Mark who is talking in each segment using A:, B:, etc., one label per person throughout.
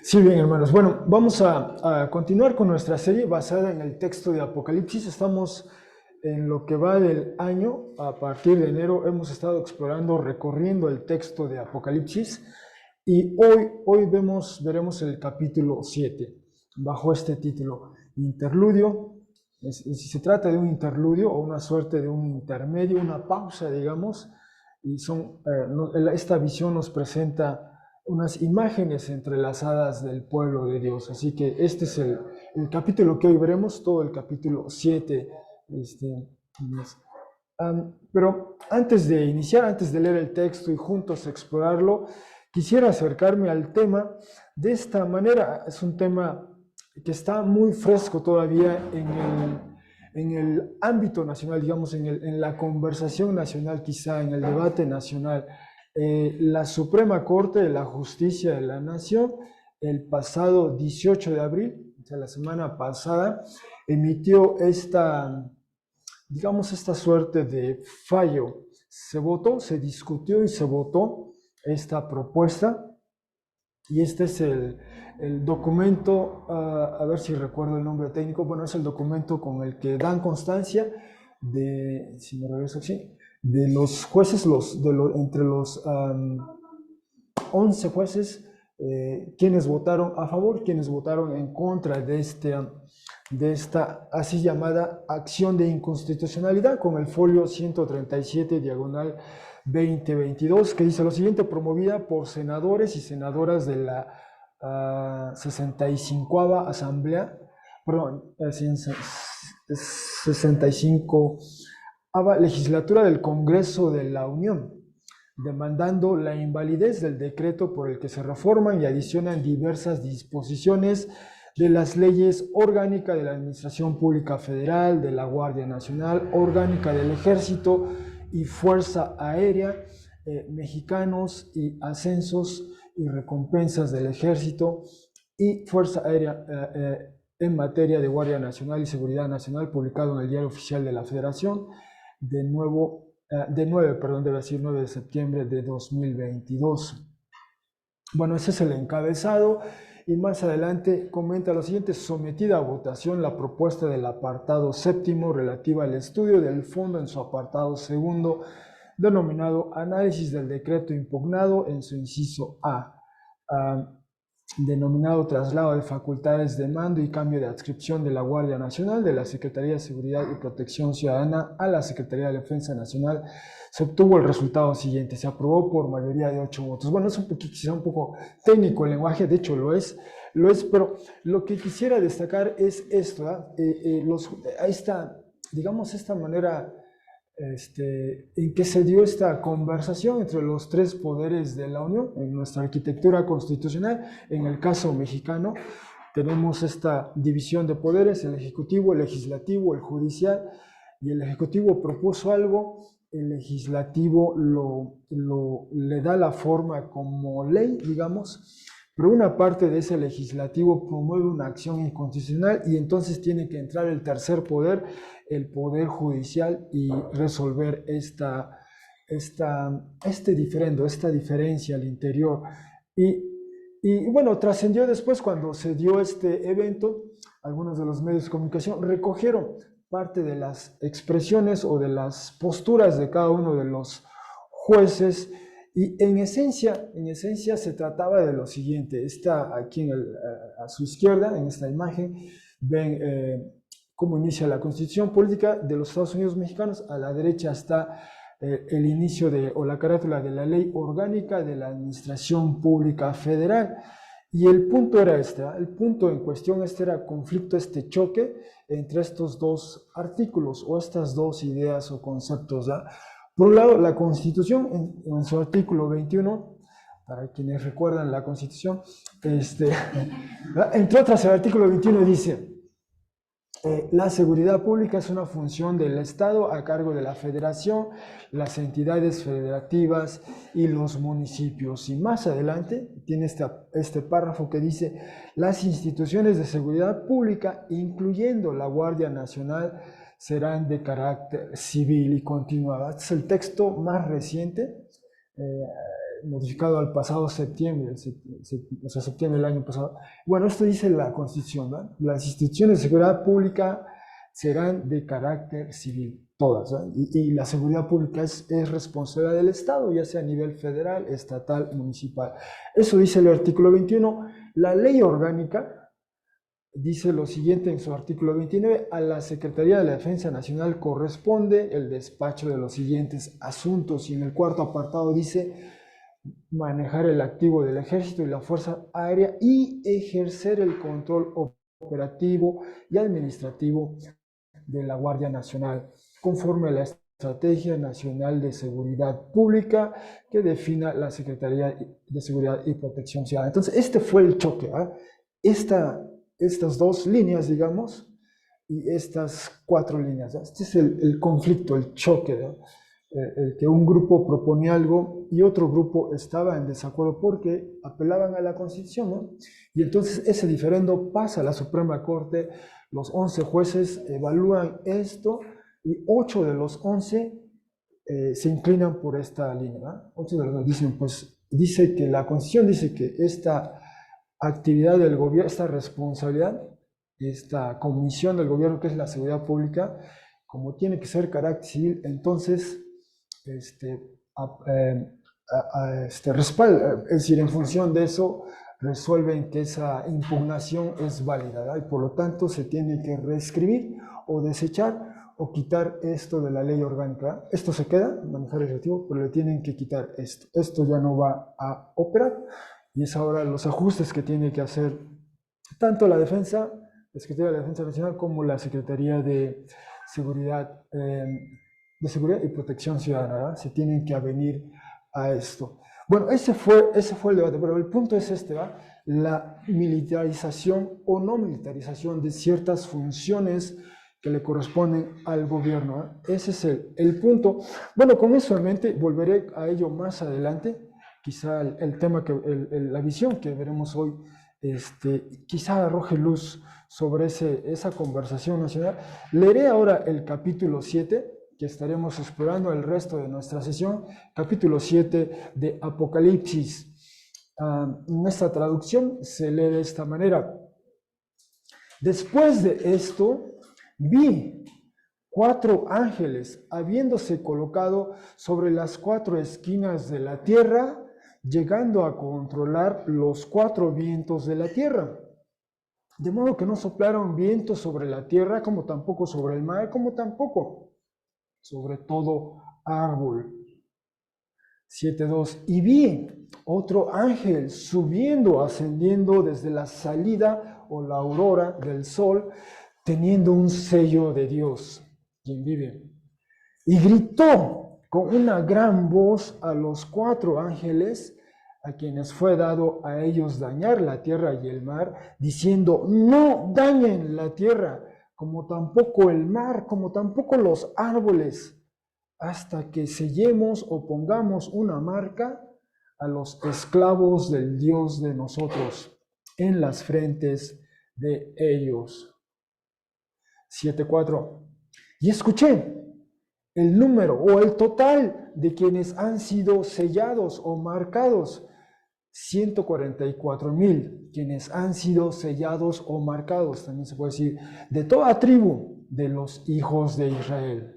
A: Sí, bien, hermanos. Bueno, vamos a continuar con nuestra serie basada en el texto de Apocalipsis. Estamos en lo que va del año. A partir de enero hemos estado explorando, recorriendo el texto de Apocalipsis. Y hoy veremos el capítulo 7, bajo este título, Interludio. Si se trata de un interludio o una suerte de un intermedio, una pausa, digamos, y esta visión nos presenta unas imágenes entrelazadas del pueblo de Dios. Así que este es el capítulo que hoy veremos, todo el capítulo 7. Pero antes de iniciar, antes de leer el texto y juntos explorarlo, quisiera acercarme al tema de esta manera. Es un tema que está muy fresco todavía en el ámbito nacional, digamos, en la conversación nacional, quizá en el debate nacional. La Suprema Corte de la Justicia de la Nación, el pasado 18 de abril, o sea, la semana pasada, emitió digamos, esta suerte de fallo. Se votó, se discutió y se votó esta propuesta. Y este es el documento, a ver si recuerdo el nombre técnico, bueno, es el documento con el que dan constancia si me regreso aquí, de los jueces, entre los 11 jueces, quienes votaron a favor, quienes votaron en contra de esta así llamada acción de inconstitucionalidad, con el folio 137 diagonal 2022, que dice lo siguiente: promovida por senadores y senadoras de la 65ª Asamblea, perdón, 65ª Legislatura del Congreso de la Unión, demandando la invalidez del decreto por el que se reforman y adicionan diversas disposiciones de las leyes orgánica de la Administración Pública Federal, de la Guardia Nacional, orgánica del Ejército y Fuerza Aérea, mexicanos y ascensos y recompensas del Ejército y Fuerza Aérea en materia de Guardia Nacional y Seguridad Nacional, publicado en el Diario Oficial de la Federación, de 9 de septiembre de 2022. Bueno, ese es el encabezado y más adelante comenta lo siguiente: sometida a votación la propuesta del apartado séptimo relativa al estudio del fondo en su apartado segundo, denominado análisis del decreto impugnado en su inciso A, denominado traslado de facultades de mando y cambio de adscripción de la Guardia Nacional de la Secretaría de Seguridad y Protección Ciudadana a la Secretaría de Defensa Nacional. Se obtuvo el resultado siguiente: se aprobó por mayoría de 8 votos. Bueno, es quizá un poco técnico el lenguaje, de hecho lo es, pero lo que quisiera destacar es esto, esta manera en que se dio esta conversación entre los tres poderes de la Unión en nuestra arquitectura constitucional. En el caso mexicano tenemos esta división de poderes: el ejecutivo, el legislativo, el judicial, y el ejecutivo propuso algo, el legislativo le da la forma como ley, digamos, pero una parte de ese legislativo promueve una acción inconstitucional y entonces tiene que entrar el tercer poder, el poder judicial, y resolver este diferendo, esta diferencia al interior. Y bueno, trascendió después cuando se dio este evento. Algunos de los medios de comunicación recogieron parte de las expresiones o de las posturas de cada uno de los jueces. Y en esencia se trataba de lo siguiente. Está aquí a su izquierda, en esta imagen, ven cómo inicia la Constitución Política de los Estados Unidos Mexicanos. A la derecha está el inicio o la carátula de la Ley Orgánica de la Administración Pública Federal. Y el punto era el punto en cuestión era conflicto, choque entre estos dos artículos o estas dos ideas o conceptos, ¿ya? Por un lado, la Constitución, en su artículo 21, para quienes recuerdan la Constitución, entre otras, el artículo 21 dice: la seguridad pública es una función del Estado a cargo de la Federación, las entidades federativas y los municipios. Y más adelante tiene este párrafo que dice: las instituciones de seguridad pública, incluyendo la Guardia Nacional, serán de carácter civil. Y continuaba. Este es el texto más reciente modificado al pasado septiembre, o sea, septiembre del año pasado. Bueno, esto dice la Constitución, ¿no? Las instituciones de seguridad pública serán de carácter civil, todas, ¿no? Y la seguridad pública es responsabilidad del Estado, ya sea a nivel federal, estatal, municipal. Eso dice el artículo 21. La ley orgánica dice lo siguiente en su artículo 29, a la Secretaría de la Defensa Nacional corresponde el despacho de los siguientes asuntos, y en el cuarto apartado dice manejar el activo del Ejército y la Fuerza Aérea y ejercer el control operativo y administrativo de la Guardia Nacional, conforme a la Estrategia Nacional de Seguridad Pública que defina la Secretaría de Seguridad y Protección Ciudadana. Entonces, este fue el choque, ¿eh? Estas dos líneas, digamos, y estas cuatro líneas. Este es el conflicto, el choque, ¿no? El que un grupo proponía algo y otro grupo estaba en desacuerdo porque apelaban a la Constitución, ¿no? Y entonces ese diferendo pasa a la Suprema Corte, los 11 jueces evalúan esto y 8 de los 11 se inclinan por esta línea, ¿no? 8 de los 11 dicen, pues, dice que la Constitución dice que esta actividad del gobierno, esta responsabilidad, esta comisión del gobierno que es la seguridad pública, como tiene que ser carácter civil, entonces respalda, es decir, en función de eso resuelven que esa impugnación es válida, ¿verdad? Y por lo tanto se tiene que reescribir o desechar o quitar esto de la ley orgánica, ¿verdad? Esto se queda, manejar el ejecutivo, pero le tienen que quitar esto. Esto ya no va a operar. Y es ahora los ajustes que tiene que hacer tanto la defensa, la Secretaría de la Defensa Nacional, como la Secretaría de Seguridad, y Protección Ciudadana, ¿verdad? Se tienen que avenir a esto. Bueno, ese fue el debate, pero el punto es este, ¿va? La militarización o no militarización de ciertas funciones que le corresponden al gobierno, ¿eh? Ese es el punto. Bueno, con eso en mente, volveré a ello más adelante. Quizá el tema, la visión que veremos hoy, quizá arroje luz sobre esa conversación nacional. Leeré ahora el capítulo 7, que estaremos explorando el resto de nuestra sesión, capítulo 7 de Apocalipsis. En esta traducción se lee de esta manera. Después de esto, vi 4 ángeles habiéndose colocado sobre las 4 esquinas de la tierra, llegando a controlar los 4 vientos de la tierra. De modo que no soplaron vientos sobre la tierra, como tampoco sobre el mar, como tampoco sobre todo árbol. 7.2. Y vi otro ángel subiendo, ascendiendo desde la salida o la aurora del sol, teniendo un sello de Dios, quien vive. Y gritó con una gran voz a los 4 ángeles, a quienes fue dado a ellos dañar la tierra y el mar, diciendo, no dañen la tierra, como tampoco el mar, como tampoco los árboles, hasta que sellemos o pongamos una marca a los esclavos del Dios de nosotros en las frentes de ellos. 7.4. Y escuché el número o el total de quienes han sido sellados o marcados. 144,000 quienes han sido sellados o marcados, también se puede decir, de toda tribu de los hijos de Israel.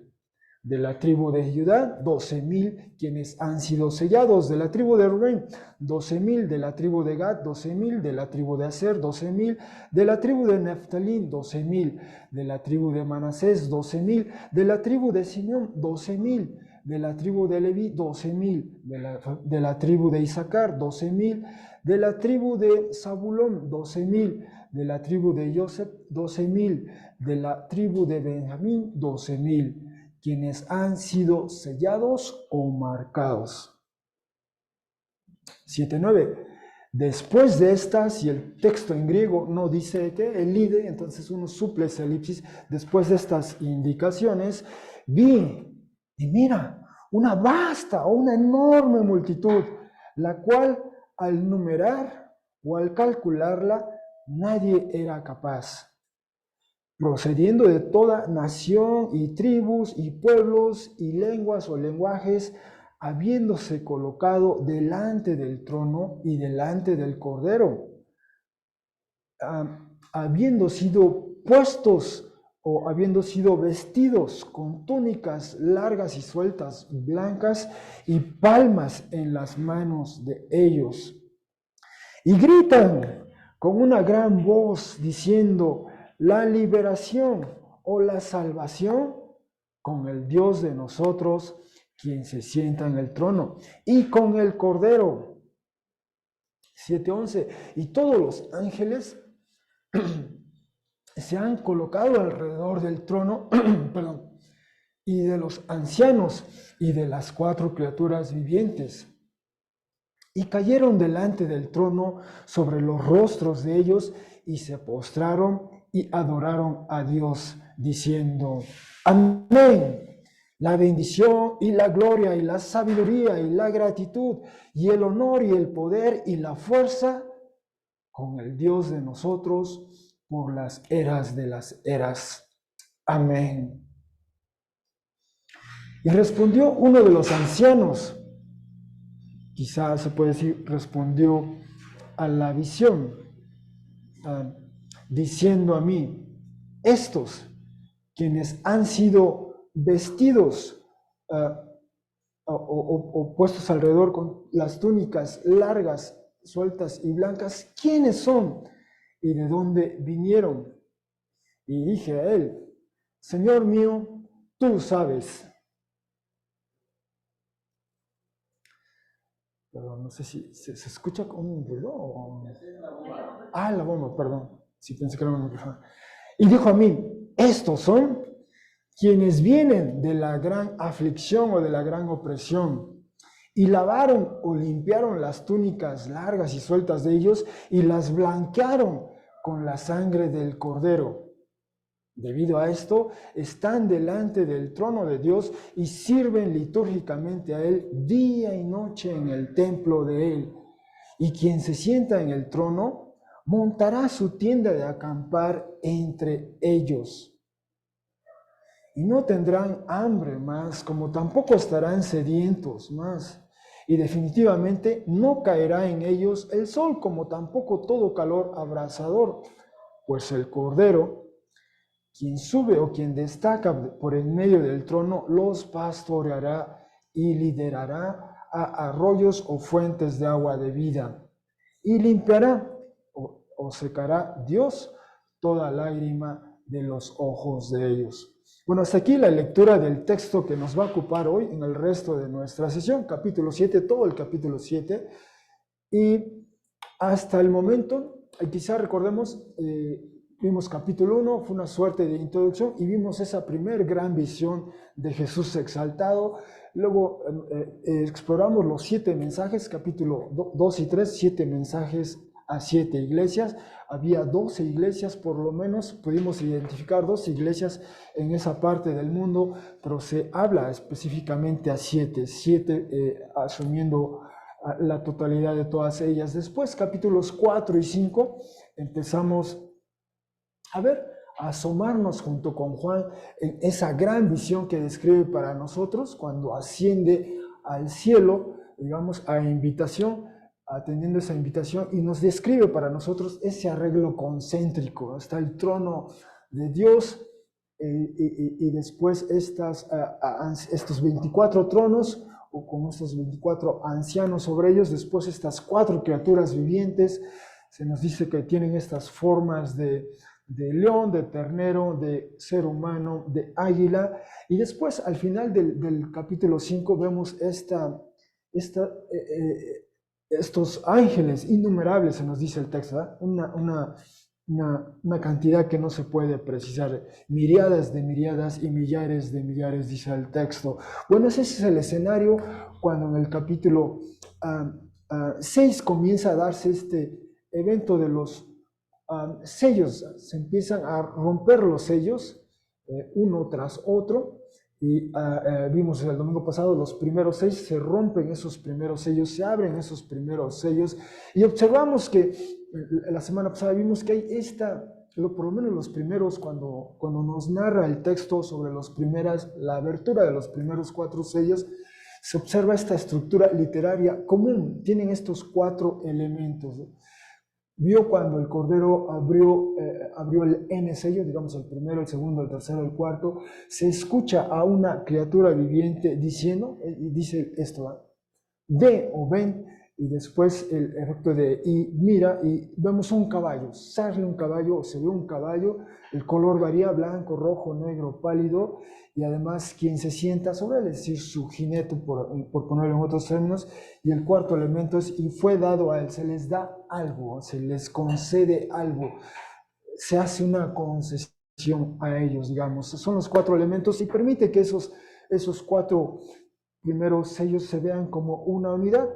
A: De la tribu de Judá, 12,000 quienes han sido sellados. De la tribu de Rubén, 12,000. De la tribu de Gad, 12,000. De la tribu de Aser, 12,000. De la tribu de Neftalí, 12,000. De la tribu de Manasés, 12,000. De la tribu de Simeón, 12,000. De la tribu de Leví, 12,000. De la tribu de Isaacar, 12,000. De la tribu de Zabulón, 12,000. De la tribu de Joseph, 12,000. De la tribu de Benjamín, 12,000. Quienes han sido sellados o marcados. 7.9. Después de estas, y el texto en griego no dice que el ide, entonces uno suple esa elipsis. Después de estas indicaciones, vi, y mira, una vasta o una enorme multitud, la cual al numerar o al calcularla, nadie era capaz, procediendo de toda nación y tribus y pueblos y lenguas o lenguajes, habiéndose colocado delante del trono y delante del Cordero, habiendo sido puestos o habiendo sido vestidos con túnicas largas y sueltas, blancas, y palmas en las manos de ellos. Y gritan con una gran voz diciendo: la liberación o la salvación con el Dios de nosotros, quien se sienta en el trono, y con el Cordero. 7:11. Y todos los ángeles se han colocado alrededor del trono perdón, y de los ancianos y de las 4 criaturas vivientes. Y cayeron delante del trono sobre los rostros de ellos y se postraron y adoraron a Dios, diciendo: amén. La bendición y la gloria y la sabiduría y la gratitud y el honor y el poder y la fuerza con el Dios de nosotros por las eras de las eras. Amén. Y respondió uno de los ancianos, quizás se puede decir, respondió a la visión, diciendo a mí: estos, quienes han sido vestidos o puestos alrededor con las túnicas largas, sueltas y blancas, ¿quiénes son y de dónde vinieron? Y dije a él: Señor mío, tú sabes. Perdón, no sé si se escucha como un ruido o... Ah, la bomba, perdón. Sí, pensé que era una micrófono. Y dijo a mí: estos son quienes vienen de la gran aflicción o de la gran opresión, y lavaron o limpiaron las túnicas largas y sueltas de ellos, y las blanquearon con la sangre del Cordero. Debido a esto, están delante del trono de Dios y sirven litúrgicamente a Él día y noche en el templo de Él. Y quien se sienta en el trono montará su tienda de acampar entre ellos. Y no tendrán hambre más, como tampoco estarán sedientos más. Y definitivamente no caerá en ellos el sol, como tampoco todo calor abrasador, pues el Cordero, quien sube o quien destaca por el medio del trono, los pastoreará y liderará a arroyos o fuentes de agua de vida. Y limpiará o secará Dios toda lágrima de los ojos de ellos. Bueno, hasta aquí la lectura del texto que nos va a ocupar hoy en el resto de nuestra sesión, capítulo 7, todo el capítulo 7. Y hasta el momento, quizá recordemos, vimos capítulo 1, fue una suerte de introducción y vimos esa primer gran visión de Jesús exaltado. Luego exploramos los 7 mensajes, capítulo 2 y 3, 7 mensajes a 7 iglesias. Había 12 iglesias, por lo menos pudimos identificar 12 iglesias en esa parte del mundo, pero se habla específicamente a 7 asumiendo la totalidad de todas ellas. Después, capítulos 4 y 5, empezamos a asomarnos junto con Juan en esa gran visión que describe para nosotros cuando asciende al cielo, digamos, a invitación, atendiendo esa invitación, y nos describe para nosotros ese arreglo concéntrico. Está el trono de Dios y después estos 24 tronos, o con estos 24 ancianos sobre ellos, después estas 4 criaturas vivientes. Se nos dice que tienen estas formas de león, de ternero, de ser humano, de águila. Y después, al final del capítulo 5, vemos estos ángeles innumerables, se nos dice el texto, ¿verdad? Una cantidad que no se puede precisar, miríadas de miríadas y millares de millares, dice el texto. Bueno, ese es el escenario cuando en el capítulo 6 comienza a darse este evento de los sellos. Se empiezan a romper los sellos uno tras otro, y vimos el domingo pasado los primeros 6, se rompen esos primeros sellos, se abren esos primeros sellos, y observamos que la semana pasada vimos que hay por lo menos los primeros, cuando nos narra el texto sobre la abertura de los primeros 4 sellos, se observa esta estructura literaria común. Tienen estos 4 elementos, ¿no? Vio cuando el Cordero abrió el N sello, digamos el primero, el segundo, el tercero, el cuarto, se escucha a una criatura viviente diciendo, y dice esto, ¿no? Ve o ven, y después el efecto de y mira, y vemos un caballo, sale un caballo, o se ve un caballo, el color varía, blanco, rojo, negro, pálido, y además quien se sienta sobre él, es decir, su jinete, por ponerlo en otros términos, y el cuarto elemento es, y fue dado a él, se les da algo, se les concede algo, se hace una concesión a ellos, digamos, son los 4 elementos, y permite que esos 4 primeros sellos se vean como una unidad.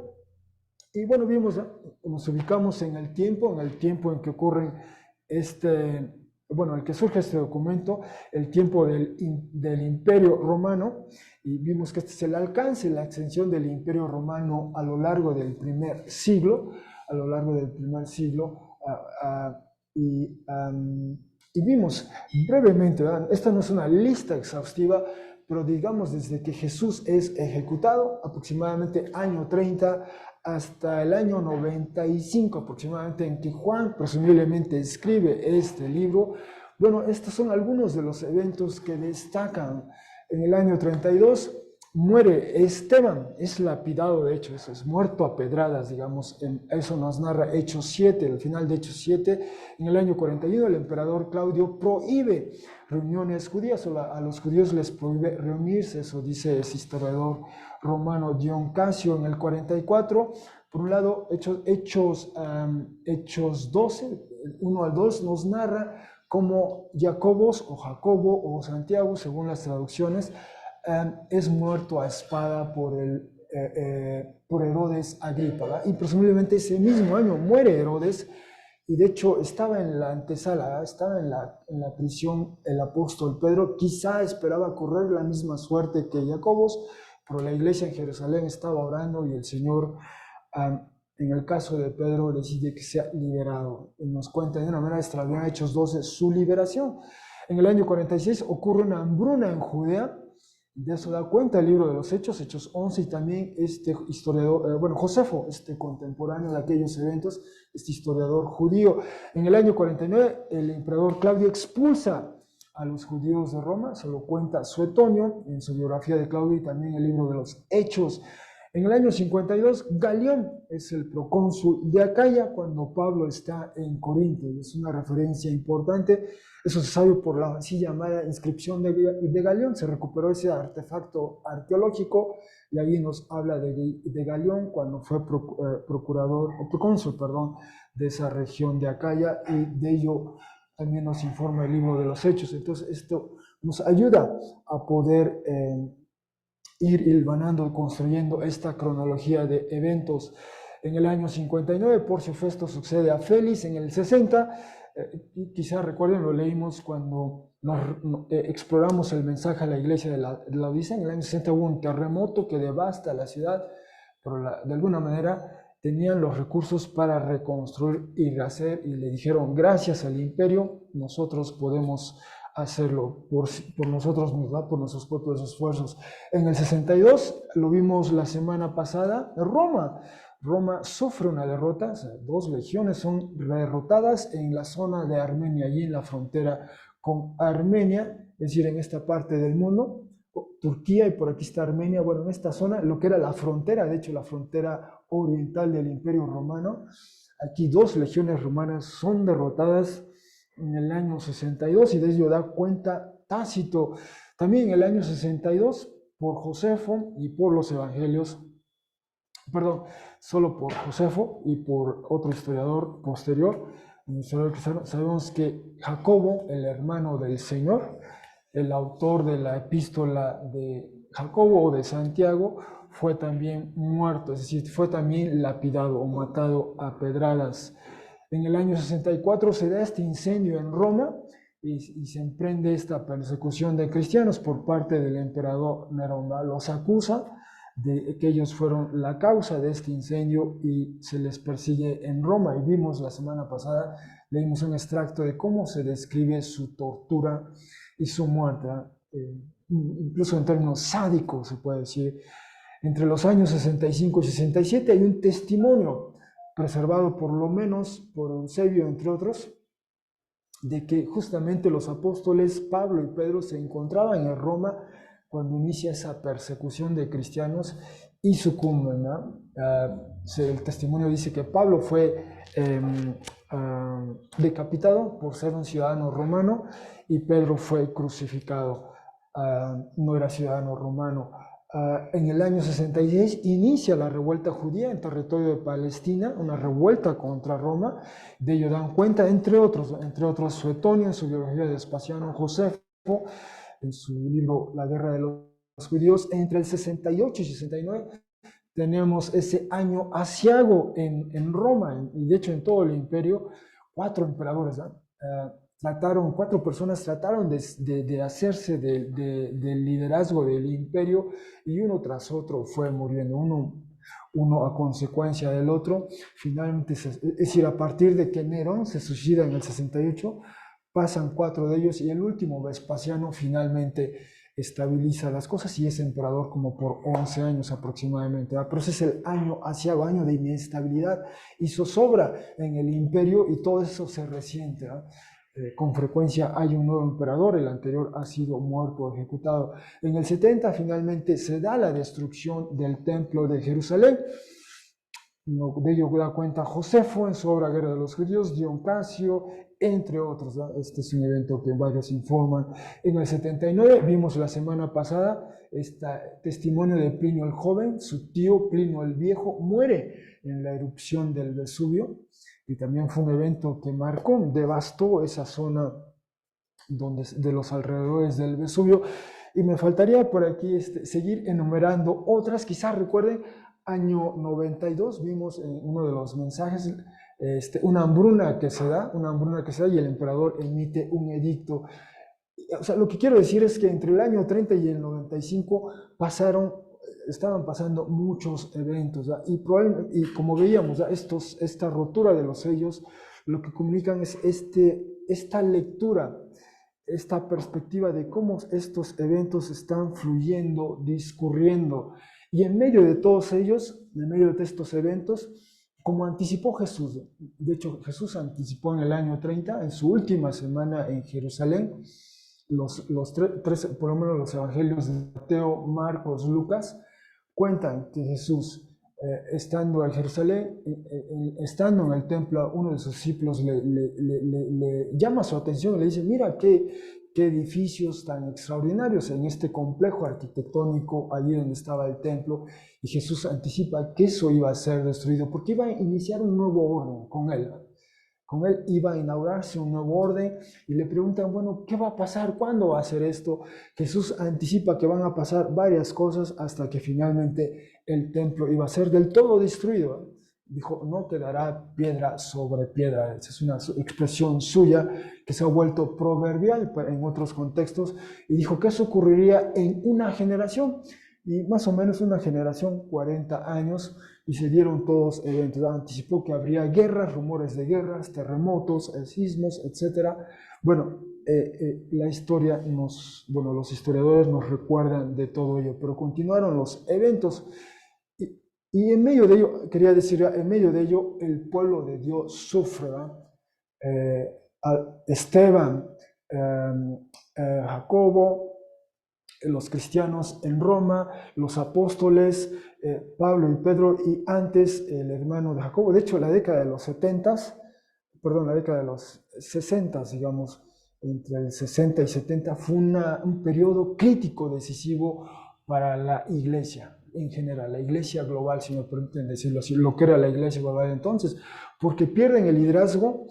A: Y bueno, vimos, nos ubicamos en el tiempo en que ocurre el que surge este documento, el tiempo del Imperio Romano, y vimos que este es el alcance, la extensión del Imperio Romano a lo largo del primer siglo, y vimos brevemente, ¿verdad? Esta no es una lista exhaustiva, pero digamos desde que Jesús es ejecutado, aproximadamente año 30, hasta el año 95 aproximadamente, en que Juan presumiblemente escribe este libro. Bueno, estos son algunos de los eventos que destacan. En el año 32 muere Esteban, es lapidado, de hecho, eso es muerto a pedradas, digamos, eso nos narra Hechos 7, el final de Hechos 7. En el año 41 el emperador Claudio prohíbe reuniones judías, a los judíos les prohíbe reunirse, eso dice ese historiador romano Dion Casio. En el 44, por un lado, Hechos 12, 1 al 2, nos narra cómo Jacobo o Santiago, según las traducciones, es muerto a espada por Herodes Agripa, ¿verdad? Y presumiblemente ese mismo año muere Herodes, y de hecho estaba en la antesala, ¿verdad? Estaba en la prisión el apóstol Pedro, quizá esperaba correr la misma suerte que Jacobo, pero la iglesia en Jerusalén estaba orando y el Señor, en el caso de Pedro, decide que sea liberado. Y nos cuenta de una manera extraordinaria, Hechos 12, su liberación. En el año 46 ocurre una hambruna en Judea. De eso da cuenta el libro de los Hechos 11, y también este historiador, Josefo, contemporáneo de aquellos eventos, este historiador judío. En el año 49, el emperador Claudio expulsa a los judíos de Roma, se lo cuenta Suetonio en su biografía de Claudio y también el libro de los Hechos. En el año 52, Galión es el procónsul de Acaya cuando Pablo está en Corinto, y es una referencia importante. Eso se sabe por la así llamada inscripción de Galión. Se recuperó ese artefacto arqueológico y ahí nos habla de Galión cuando fue procónsul, de esa región de Acaya, y de ello también nos informa el libro de los Hechos. Entonces esto nos ayuda a poder ir hilvanando, construyendo esta cronología de eventos. En el año 59, Porcio Festo sucede a Félix. En el 60, quizás recuerden, lo leímos cuando exploramos el mensaje a la iglesia de la Odisea. En el año 60 hubo un terremoto que devasta la ciudad, pero de alguna manera tenían los recursos para reconstruir y rehacer, y le dijeron, gracias al imperio, nosotros podemos hacerlo por nosotros mismos, por nuestros propios esfuerzos. En el 62, lo vimos la semana pasada, Roma sufre una derrota, o sea, 2 legiones son derrotadas en la zona de Armenia, allí en la frontera con Armenia, es decir, en esta parte del mundo, Turquía, y por aquí está Armenia. Bueno, en esta zona, lo que era la frontera, de hecho la frontera oriental del Imperio Romano, aquí 2 legiones romanas son derrotadas en el año 62, y de ello da cuenta Tácito. También en el año 62, por Josefo y por los evangelios, solo por Josefo y por otro historiador posterior, sabemos que Jacobo, el hermano del Señor, el autor de la epístola de Jacobo o de Santiago, fue también muerto, es decir, fue también lapidado o matado a pedradas. En el año 64 se da este incendio en Roma y se emprende esta persecución de cristianos por parte del emperador Nerón. Los acusa de que ellos fueron la causa de este incendio y se les persigue en Roma. Y vimos la semana pasada, leímos un extracto de cómo se describe su tortura y su muerte, incluso en términos sádicos se puede decir. Entre los años 65 y 67 hay un testimonio preservado por lo menos por Eusebio, entre otros, de que justamente los apóstoles Pablo y Pedro se encontraban en Roma cuando inicia esa persecución de cristianos y sucumben, ¿no? El testimonio dice que Pablo fue decapitado por ser un ciudadano romano y Pedro fue crucificado. No era ciudadano romano. En el año 66 inicia la revuelta judía en territorio de Palestina, una revuelta contra Roma. De ello dan cuenta, entre otros Suetonio en su biografía de Vespasiano, Josefo en su libro La guerra de los judíos. Entre el 68 y 69 tenemos ese año asiago en Roma, y de hecho en todo el imperio, 4 emperadores, ¿no? Cuatro personas trataron de hacerse del liderazgo del imperio y uno tras otro fue muriendo, uno a consecuencia del otro. Finalmente, es decir, a partir de que Nerón se suicida en el 68, pasan 4 de ellos y el último, Vespasiano, finalmente estabiliza las cosas y es emperador como por 11 años aproximadamente. Pero ese es el año asiago, año de inestabilidad y zozobra en el imperio y todo eso se resiente, ¿no? Con frecuencia hay un nuevo emperador, el anterior ha sido muerto o ejecutado. En el 70 finalmente se da la destrucción del templo de Jerusalén. De ello da cuenta Josefo en su obra Guerra de los Judíos, Dion Casio, entre otros, ¿no? Este es un evento que varios informan. En el 79 vimos la semana pasada este testimonio de Plinio el Joven. Su tío Plinio el Viejo muere en la erupción del Vesubio y también fue un evento que marcó, devastó esa zona de los alrededores del Vesubio. Y me faltaría por aquí seguir enumerando otras. Quizás recuerden, año 92 vimos en uno de los mensajes una hambruna que se da y el emperador emite un edicto. O sea, lo que quiero decir es que entre el año 30 y el 95 estaban pasando muchos eventos, ¿verdad? Y como veíamos, ¿verdad? Esta rotura de los sellos, lo que comunican es esta lectura, esta perspectiva de cómo estos eventos están fluyendo, discurriendo. Y en medio de todos ellos, en medio de estos eventos, como anticipó Jesús, de hecho Jesús anticipó en el año 30, en su última semana en Jerusalén, por lo menos los evangelios de Mateo, Marcos, Lucas, cuentan que Jesús, estando en Jerusalén, estando en el templo, a uno de sus discípulos le llama su atención y le dice, mira qué edificios tan extraordinarios en este complejo arquitectónico, allí donde estaba el templo, y Jesús anticipa que eso iba a ser destruido, porque iba a iniciar un nuevo orden con él. Con él iba a inaugurarse un nuevo orden y le preguntan, bueno, ¿qué va a pasar? ¿Cuándo va a ser esto? Jesús anticipa que van a pasar varias cosas hasta que finalmente el templo iba a ser del todo destruido. Dijo, no quedará piedra sobre piedra. Esa es una expresión suya que se ha vuelto proverbial en otros contextos. Y dijo que eso ocurriría en una generación. Y más o menos una generación, 40 años, y se dieron todos eventos. Anticipó que habría guerras, rumores de guerras, terremotos, sismos, etc. Bueno, la historia los historiadores nos recuerdan de todo ello, pero continuaron los eventos. Y en medio de ello, quería decir, en medio de ello, el pueblo de Dios sufre, Esteban, Jacobo, los cristianos en Roma, los apóstoles, Pablo y Pedro, y antes el hermano de Jacobo. De hecho, la década de los 70s, la década de los 60s, digamos, entre el 60 y 70, fue un periodo crítico, decisivo para la iglesia en general, la iglesia global, si me permiten decirlo así, lo que era la iglesia global entonces, porque pierden el liderazgo,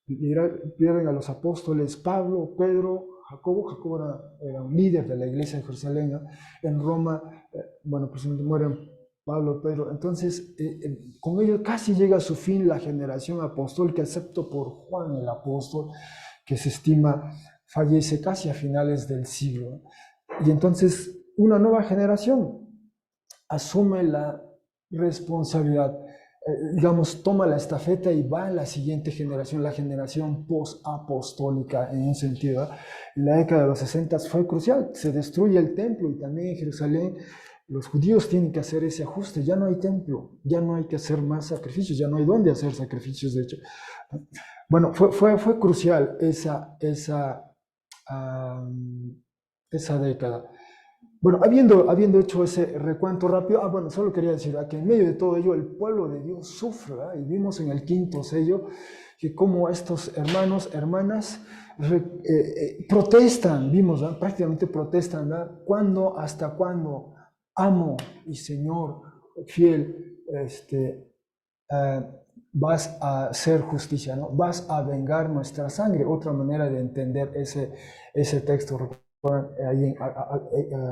A: pierden a los apóstoles Pablo, Pedro, Jacobo era un líder de la iglesia de Jerusalén, ¿no? En Roma, pues mueren Pablo, Pedro. Entonces, con ello casi llega a su fin la generación apostólica, excepto por Juan el apóstol, que se estima fallece casi a finales del siglo. Y entonces, una nueva generación asume la responsabilidad, toma la estafeta y va a la siguiente generación, la generación post-apostólica en un sentido. La década de los 60 fue crucial, se destruye el templo y también en Jerusalén los judíos tienen que hacer ese ajuste, ya no hay templo, ya no hay que hacer más sacrificios, ya no hay dónde hacer sacrificios, de hecho. Bueno, fue crucial esa década. Bueno, habiendo hecho ese recuento rápido, bueno, solo quería decir que en medio de todo ello el pueblo de Dios sufre, ¿verdad? Y vimos en el quinto sello que como estos hermanos, hermanas, protestan, vimos, ¿verdad? Prácticamente protestan, ¿verdad? ¿Cuándo, hasta cuándo, amo y Señor fiel, vas a hacer justicia, ¿no? Vas a vengar nuestra sangre? Otra manera de entender ese texto. Ahí en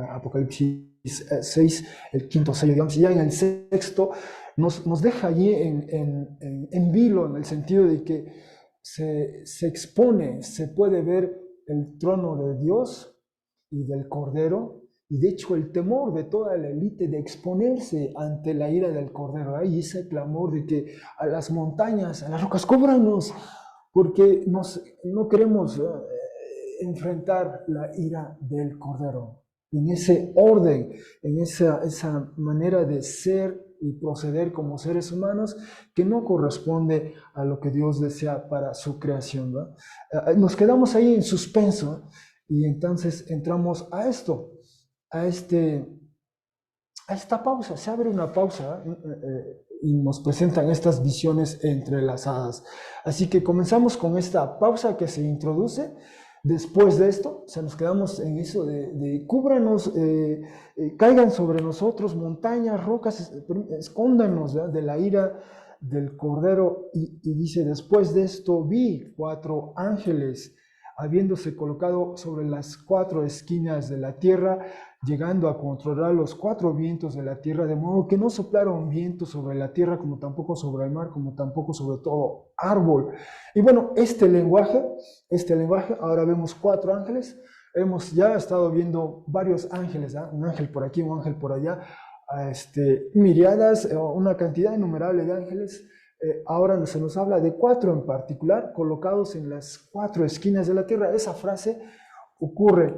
A: Apocalipsis 6, el quinto sello, digamos, y ya en el sexto nos deja allí en vilo, en el sentido de que se expone, se puede ver el trono de Dios y del Cordero, y de hecho el temor de toda la élite de exponerse ante la ira del Cordero, y ese clamor de que a las montañas, a las rocas, cúbranos, porque no queremos enfrentar la ira del Cordero. En ese orden, en esa manera de ser y proceder como seres humanos que no corresponde a lo que Dios desea para su creación, ¿no? Nos quedamos ahí en suspenso y entonces entramos a esto, a esta pausa. Se abre una pausa y nos presentan estas visiones entrelazadas. Así que comenzamos con esta pausa que se introduce. Después de esto, nos quedamos en eso de cúbranos, caigan sobre nosotros montañas, rocas, escóndanos, ¿verdad?, de la ira del Cordero. Y dice, después de esto vi 4 ángeles habiéndose colocado sobre las 4 esquinas de la tierra, llegando a controlar los 4 vientos de la tierra, de modo que no soplaron viento sobre la tierra, como tampoco sobre el mar, como tampoco sobre todo árbol. Y bueno, este lenguaje, ahora vemos 4 ángeles. Hemos ya estado viendo varios ángeles, ¿eh? Un ángel por aquí, un ángel por allá, miriadas, una cantidad innumerable de ángeles. Ahora se nos habla de 4 en particular, colocados en las 4 esquinas de la tierra. Esa frase ocurre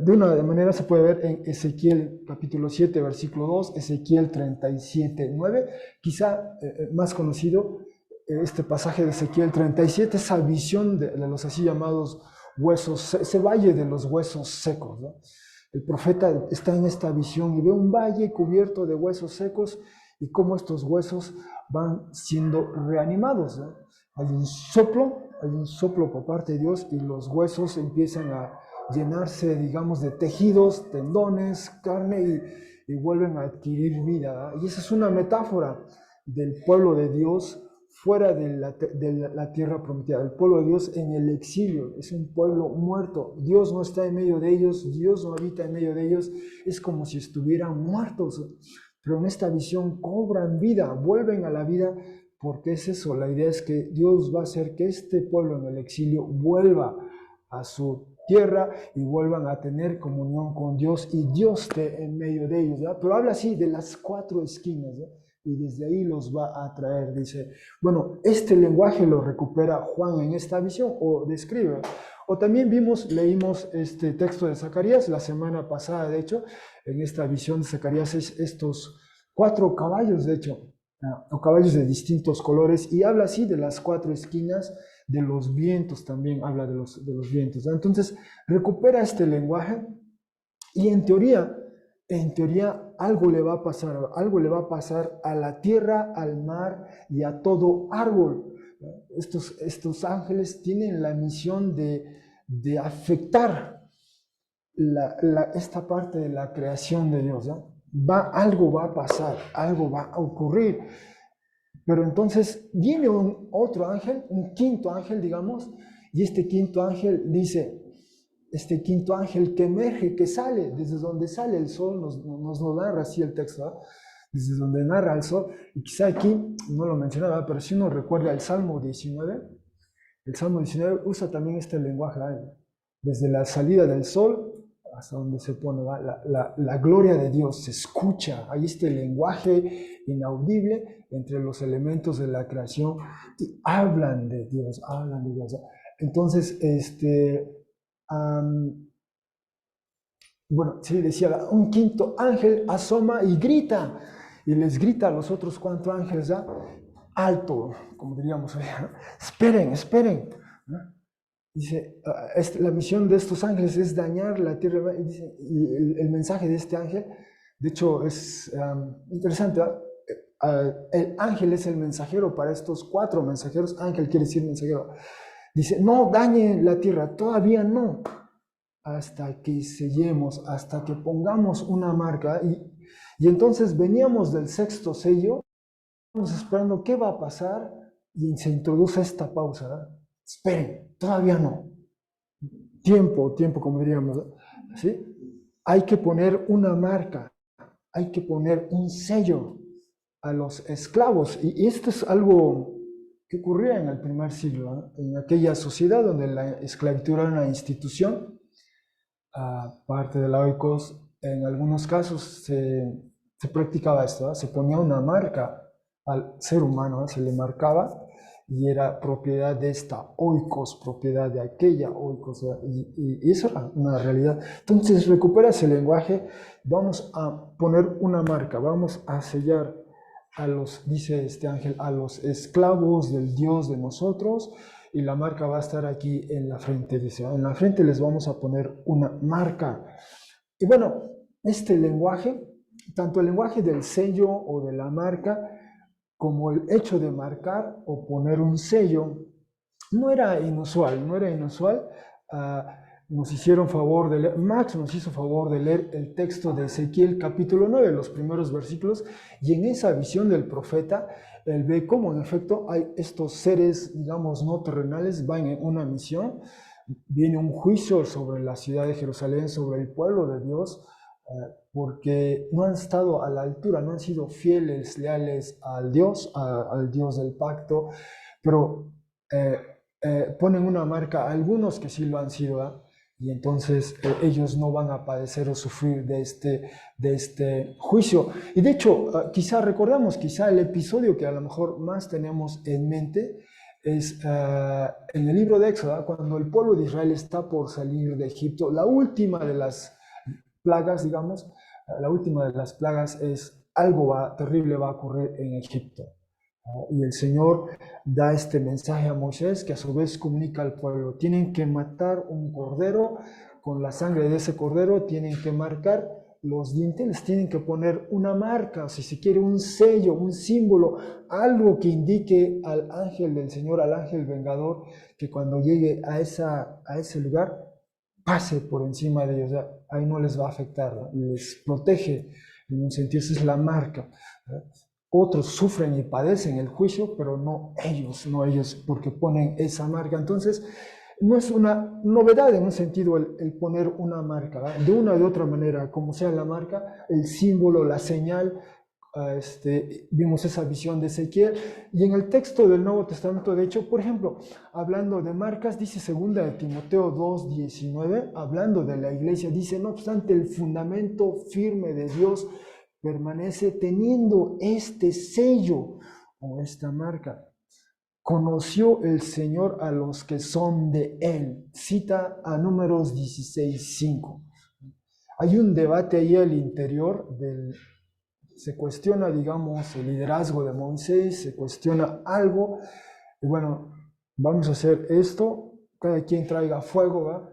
A: de una manera, se puede ver en Ezequiel capítulo 7, versículo 2, Ezequiel 37, 9, quizá más conocido este pasaje de Ezequiel 37, esa visión de los así llamados huesos, ese valle de los huesos secos, ¿no? El profeta está en esta visión y ve un valle cubierto de huesos secos y cómo estos huesos van siendo reanimados, ¿no? Hay un soplo por parte de Dios y los huesos empiezan a llenarse, digamos, de tejidos, tendones, carne y vuelven a adquirir vida, ¿verdad? Y esa es una metáfora del pueblo de Dios fuera de la tierra prometida, el pueblo de Dios en el exilio. Es un pueblo muerto. Dios no está en medio de ellos, Dios no habita en medio de ellos, es como si estuvieran muertos. Pero en esta visión cobran vida, vuelven a la vida, porque es eso, la idea es que Dios va a hacer que este pueblo en el exilio vuelva a su tierra y vuelvan a tener comunión con Dios y Dios esté en medio de ellos, ¿verdad? Pero habla así de las 4 esquinas, ¿verdad? Y desde ahí los va a traer, dice. Bueno, este lenguaje lo recupera Juan en esta visión, o describe. O también leímos este texto de Zacarías la semana pasada, de hecho, en esta visión de Zacarías, estos 4 caballos, de hecho, o caballos de distintos colores, y habla así de las 4 esquinas, de los vientos también, habla de los vientos, ¿no? Entonces, recupera este lenguaje y en teoría algo le va a pasar a la tierra, al mar y a todo árbol. Estos ángeles tienen la misión de afectar esta parte de la creación de Dios, ¿no? Algo va a pasar, algo va a ocurrir. Pero entonces viene otro ángel, un quinto ángel, digamos, y este quinto ángel dice, este quinto ángel que emerge, que sale, desde donde sale el sol, nos narra así el texto, ¿eh? Desde donde narra el sol, y quizá aquí, no lo mencionaba, pero si uno recuerda el Salmo 19 usa también este lenguaje, ¿eh? Desde la salida del sol hasta donde se pone, la gloria de Dios se escucha, hay este lenguaje inaudible entre los elementos de la creación y hablan de Dios. Entonces, Bueno, sí, decía, un quinto ángel asoma y grita, y les grita a los otros cuatro ángeles, ¿ya? Alto, como diríamos, ¿no? Esperen, esperen, ¿no? Dice, la misión de estos ángeles es dañar la tierra, y, dice, y el mensaje de este ángel, de hecho, es interesante, ¿verdad? El ángel es el mensajero para estos cuatro mensajeros, ángel quiere decir mensajero, dice, no dañe la tierra, todavía no, hasta que sellemos, hasta que pongamos una marca. Y entonces veníamos del sexto sello, estamos esperando qué va a pasar y se introduce esta pausa. ¿Verdad? Esperen, todavía no. Tiempo, como diríamos. ¿Sí? Hay que poner una marca, hay que poner un sello a los esclavos. Y esto es algo que ocurría en el primer siglo, ¿no? En aquella sociedad donde la esclavitud era una institución parte de la oikos, en algunos casos se practicaba esto, ¿no? Se ponía una marca al ser humano, ¿no? Se le marcaba y era propiedad de esta oikos, propiedad de aquella oikos, y eso era una realidad. Entonces recupera ese lenguaje, vamos a poner una marca, vamos a sellar a los, dice este ángel, a los esclavos del Dios de nosotros, y la marca va a estar aquí en la frente, dice, en la frente les vamos a poner una marca. Y bueno, este lenguaje, tanto el lenguaje del sello o de la marca, como el hecho de marcar o poner un sello, no era inusual, no era inusual. Nos hicieron favor de leer, Max nos hizo favor de leer el texto de Ezequiel capítulo 9, los primeros versículos, y en esa visión del profeta, él ve cómo en efecto hay estos seres, digamos, no terrenales, van en una misión, viene un juicio sobre la ciudad de Jerusalén, sobre el pueblo de Dios, porque no han estado a la altura, no han sido fieles, leales al Dios del pacto, pero ponen una marca a algunos que sí lo han sido, ¿eh? Y entonces ellos no van a padecer o sufrir de este juicio. Y de hecho, quizá recordamos, quizá el episodio que a lo mejor más tenemos en mente es en el libro de Éxodo, cuando el pueblo de Israel está por salir de Egipto, la última de las plagas, digamos, la última de las plagas es algo terrible va a ocurrir en Egipto. Y el Señor da este mensaje a Moisés que a su vez comunica al pueblo. Tienen que matar un cordero, con la sangre de ese cordero tienen que marcar los dientes, les tienen que poner una marca, si se quiere un sello, un símbolo, algo que indique al ángel del Señor, al ángel vengador, que cuando llegue a ese lugar pase por encima de ellos, ahí no les va a afectar, les protege en un sentido, esa es la marca. Otros sufren y padecen el juicio, pero no ellos, porque ponen esa marca. Entonces, no es una novedad en un sentido el poner una marca, ¿verdad? De una o de otra manera, como sea la marca, el símbolo, la señal. Vimos esa visión de Ezequiel, y en el texto del Nuevo Testamento, de hecho, por ejemplo, hablando de marcas, dice 2 Timoteo 2:19, hablando de la iglesia, dice, no obstante, el fundamento firme de Dios permanece teniendo este sello o esta marca. Conoció el Señor a los que son de Él. Cita a Números 16:5. Hay un debate ahí al interior se cuestiona, digamos, el liderazgo de Moisés, se cuestiona algo, y bueno, vamos a hacer esto, cada quien traiga fuego, ¿verdad?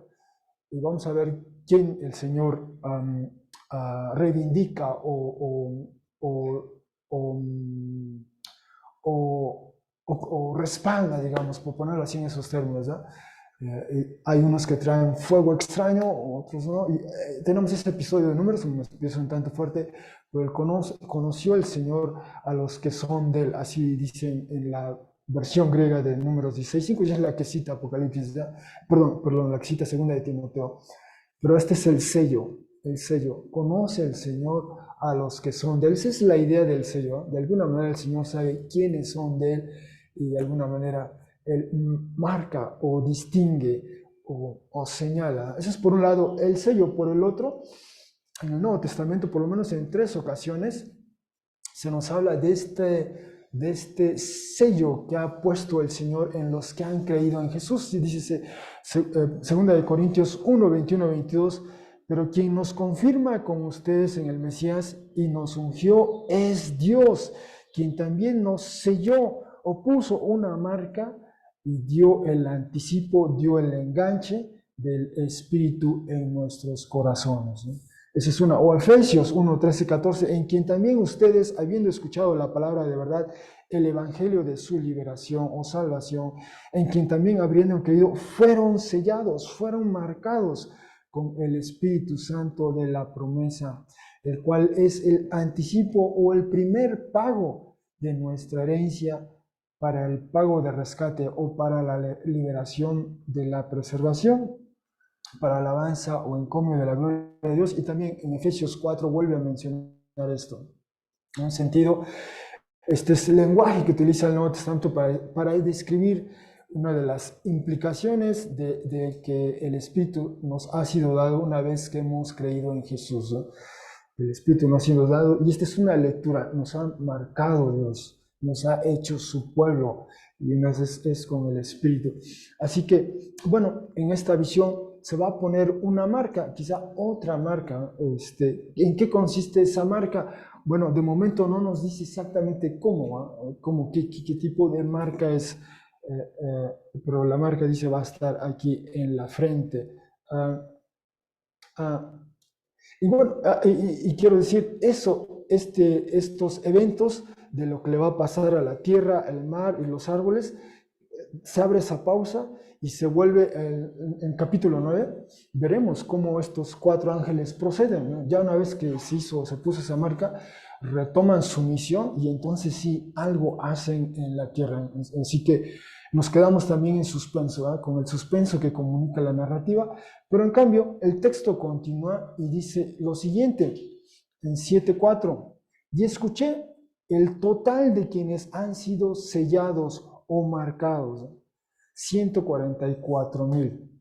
A: Y vamos a ver quién el Señor reivindica o respalda, digamos, por ponerlo así en esos términos, ¿no? Hay unos que traen fuego extraño, otros no. Y, tenemos este episodio de Números, un episodio un tanto fuerte, pero él conoció el Señor a los que son de él, así dicen en la versión griega de Números 16:5, y es la que cita Apocalipsis, ¿ya? Perdón, la que cita 2 Timoteo. Pero este es el sello. Conoce el Señor a los que son de él. Esa es la idea del sello, ¿eh? De alguna manera el Señor sabe quiénes son de él, y de alguna manera él marca o distingue o señala. Eso es por un lado el sello. Por el otro, en el Nuevo Testamento, por lo menos en 3 ocasiones, se nos habla de este sello que ha puesto el Señor en los que han creído en Jesús. Y dice 2 Corintios 1, 21, 22, pero quien nos confirma con ustedes en el Mesías y nos ungió es Dios, quien también nos selló o puso una marca y dio el anticipo, dio el enganche del Espíritu en nuestros corazones, ¿no? Esa es una. O Efesios 1, 13, 14, en quien también ustedes, habiendo escuchado la palabra de verdad, el evangelio de su liberación o salvación, en quien también habiendo creído, fueron sellados, fueron marcados con el Espíritu Santo de la promesa, el cual es el anticipo o el primer pago de nuestra herencia para el pago de rescate o para la liberación de la preservación, para alabanza o encomio de la gloria de Dios. Y también en Efesios 4 vuelve a mencionar esto. En un sentido, este es el lenguaje que utiliza el Nuevo Testamento para describir una de las implicaciones de que el Espíritu nos ha sido dado una vez que hemos creído en Jesús, ¿no? El Espíritu nos ha sido dado, y esta es una lectura, nos ha marcado Dios, nos ha hecho su pueblo, y una vez es con el Espíritu. Así que, bueno, en esta visión se va a poner una marca, quizá otra marca. ¿En qué consiste esa marca? Bueno, de momento no nos dice exactamente cómo, qué tipo de marca es, pero la marca dice va a estar aquí en la frente. Y bueno, y quiero decir, estos eventos de lo que le va a pasar a la tierra, el mar y los árboles, se abre esa pausa y se vuelve en capítulo 9, veremos cómo estos 4 ángeles proceden, ¿no? Ya una vez que se puso esa marca, retoman su misión y entonces sí, algo hacen en la tierra. Así que nos quedamos también en suspenso, ¿eh? Con el suspenso que comunica la narrativa, pero en cambio el texto continúa y dice lo siguiente, en 7:4, y escuché el total de quienes han sido sellados o marcados, 144,000.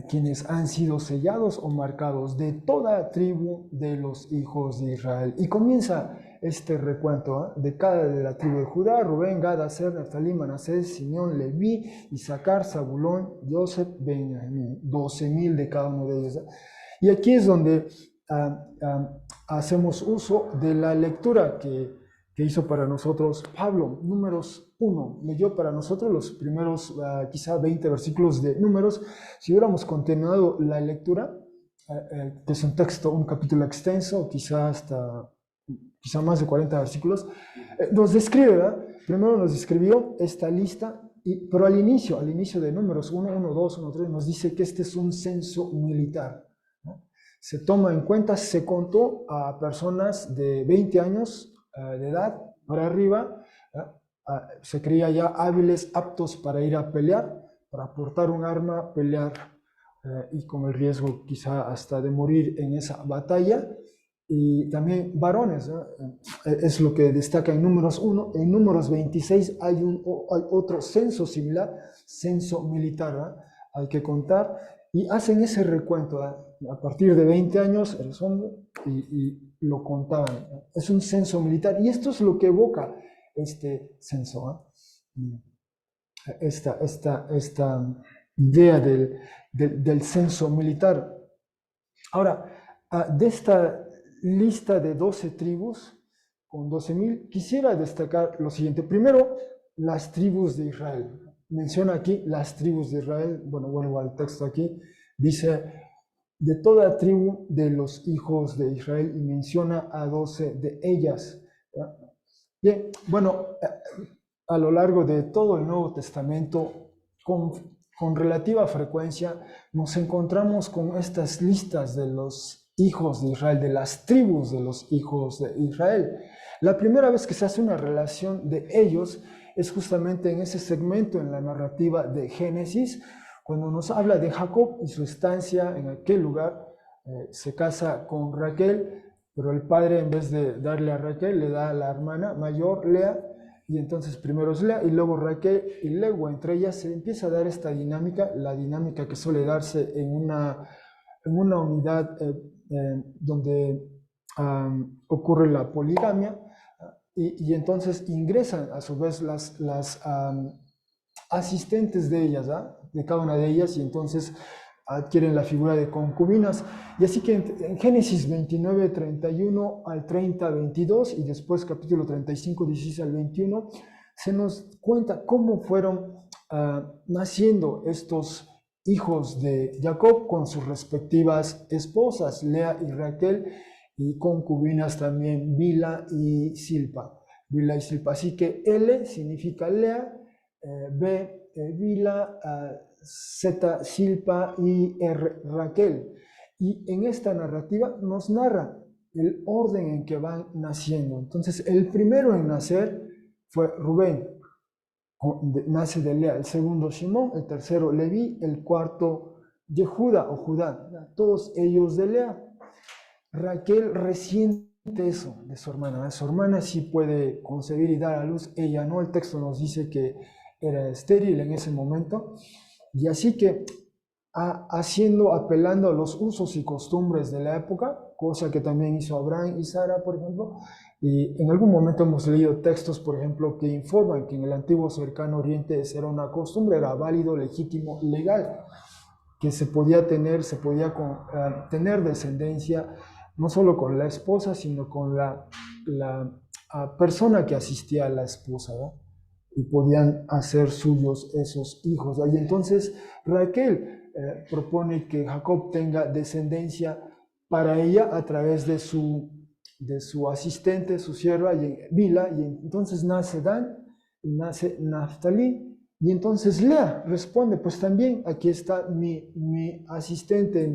A: Quienes han sido sellados o marcados de toda tribu de los hijos de Israel. Y comienza este recuento, de la tribu de Judá: Rubén, Gad, Aser, Neftalí, Manasés, Simeón, Leví, Isaacar, Zabulón, Joseph, Benjamín, 12,000 de cada uno de ellos. Y aquí es donde hacemos uso de la lectura que hizo para nosotros Pablo. Números 1, leyó para nosotros los primeros quizá 20 versículos de Números. Si hubiéramos continuado la lectura, que es un capítulo extenso, quizá más de 40 versículos, nos describe, ¿verdad? Primero nos describió esta lista, pero al inicio de Números 1, 1, 2, 1, 3, nos dice que este es un censo militar, ¿no? Se toma en cuenta, se contó a personas de 20 años de edad para arriba, se creía ya hábiles, aptos para ir a pelear, para portar un arma, pelear, y con el riesgo quizá hasta de morir en esa batalla. Y también varones, ¿no? Es lo que destaca en Números 1. En Números 26 hay otro censo similar, censo militar, ¿no? Hay que contar, y hacen ese recuento, ¿no? A partir de 20 años eres hombre, y lo contaban. Es un censo militar, y esto es lo que evoca este censo, ¿no? Esta idea del censo militar. Ahora, de esta lista de 12 tribus con 12,000, quisiera destacar lo siguiente. Primero, las tribus de Israel. Menciona aquí las tribus de Israel. Bueno, vuelvo al texto aquí. Dice, de toda tribu de los hijos de Israel, y menciona a 12 de ellas. Bien, bueno, a lo largo de todo el Nuevo Testamento, con relativa frecuencia, nos encontramos con estas listas de los hijos de Israel, de las tribus de los hijos de Israel. La primera vez que se hace una relación de ellos es justamente en ese segmento en la narrativa de Génesis, cuando nos habla de Jacob y su estancia en aquel lugar. Se casa con Raquel, pero el padre, en vez de darle a Raquel, le da a la hermana mayor, Lea, y entonces primero es Lea y luego Raquel, y luego entre ellas se empieza a dar esta dinámica, la dinámica que suele darse en una unidad donde ocurre la poligamia, y entonces ingresan a su vez las asistentes de ellas, de cada una de ellas, y entonces adquieren la figura de concubinas. Y así que en Génesis 29, 31 al 30, 22 y después capítulo 35, 16 al 21, se nos cuenta cómo fueron naciendo estos hijos de Jacob con sus respectivas esposas, Lea y Raquel, y concubinas también, Bilha y Silpa. Bilha y Silpa. Así que L significa Lea, B, Bilha, Z, Silpa y R, Raquel. Y en esta narrativa nos narra el orden en que van naciendo. Entonces, el primero en nacer fue Rubén, nace de Lea, el segundo Simón, el tercero Leví, el cuarto Yehuda o Judá, todos ellos de Lea. Raquel resiente eso de su hermana. Su hermana sí puede concebir y dar a luz, ella no. El texto nos dice que era estéril en ese momento. Y así que apelando a los usos y costumbres de la época, cosa que también hizo Abraham y Sara, por ejemplo, y en algún momento hemos leído textos, por ejemplo, que informan que en el antiguo cercano oriente esa era una costumbre, era válido, legítimo, legal, que se podía tener descendencia no solo con la esposa, sino con la persona que asistía a la esposa, ¿no? Y podían hacer suyos esos hijos. Y entonces Raquel propone que Jacob tenga descendencia para ella a través de su asistente, su sierva, Bilha, y entonces nace Dan, y nace Naftali, y entonces Lea responde, pues también aquí está mi asistente,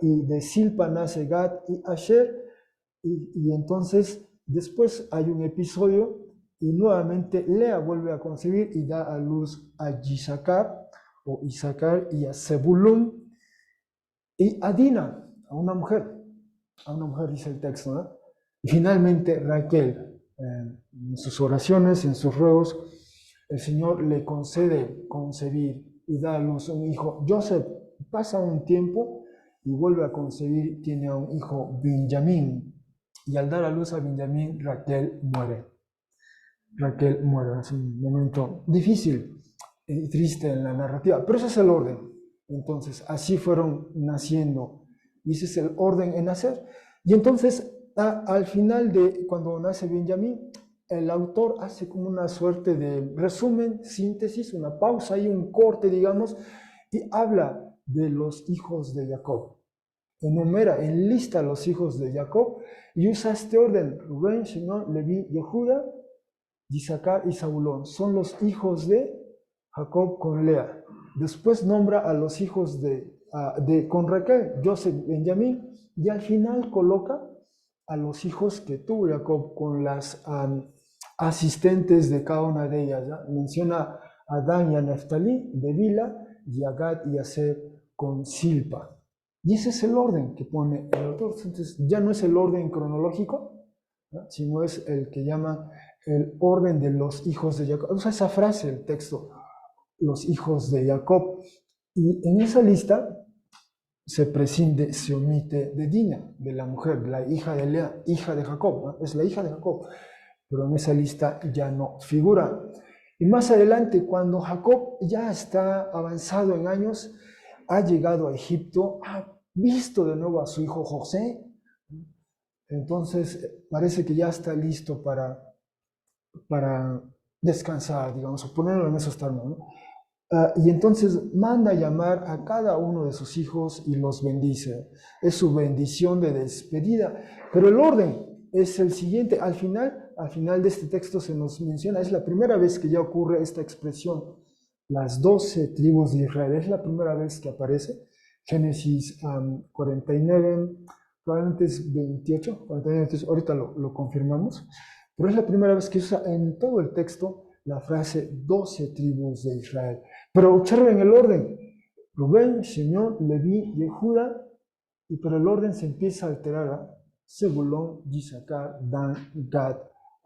A: y de Silpa nace Gad y Asher, y entonces después hay un episodio y nuevamente Lea vuelve a concebir y da a luz a Isaacar y a Zebulún y a Dina, a una mujer dice el texto, ¿no? Y finalmente Raquel, en sus oraciones, en sus ruegos, el Señor le concede concebir y da a luz a un hijo. Joseph pasa un tiempo y vuelve a concebir, tiene a un hijo Benjamín, y al dar a luz a Benjamín, Raquel muere. Es un momento difícil y triste en la narrativa, pero ese es el orden. Entonces, así fueron naciendo, y ese es el orden en nacer. Y entonces, al final cuando nace Benjamín, el autor hace como una suerte de resumen, síntesis, una pausa y un corte, digamos, y habla de los hijos de Jacob. Enumera, enlista los hijos de Jacob y usa este orden: Rubén, Shimón, Leví, Yehuda, Isaacar y Zabulón. Son los hijos de Jacob con Lea. Después nombra a los hijos con Raquel, Joseph, Benjamín, y al final coloca a los hijos que tuvo Jacob con las asistentes de cada una de ellas, ¿ya? Menciona a Dan y a Neftalí de Bilha, y a Gad y a Aser con Silpa. Y ese es el orden que pone el autor. Entonces ya no es el orden cronológico, ¿no?, sino es el que llama el orden de los hijos de Jacob. Usa esa frase el texto, los hijos de Jacob. Y en esa lista se prescinde, se omite de Dina, de la mujer, la hija de Lea, hija de Jacob, ¿no? Es la hija de Jacob, pero en esa lista ya no figura. Y más adelante, cuando Jacob ya está avanzado en años, ha llegado a Egipto, ha visto de nuevo a su hijo José, entonces parece que ya está listo para descansar, digamos, o ponerlo en esos términos, ¿no? Y entonces manda llamar a cada uno de sus hijos y los bendice. Es su bendición de despedida. Pero el orden es el siguiente. Al final de este texto se nos menciona, es la primera vez que ya ocurre esta expresión, las 12 tribus de Israel. Es la primera vez que aparece. Génesis 49, probablemente es 28, 49, entonces ahorita lo confirmamos. Pero es la primera vez que usa en todo el texto la frase 12 tribus de Israel. Pero observen el orden: Rubén, Simeón, Leví, Yehuda, pero el orden se empieza a alterar a Zebulón, Isaacar, Dan, Gad,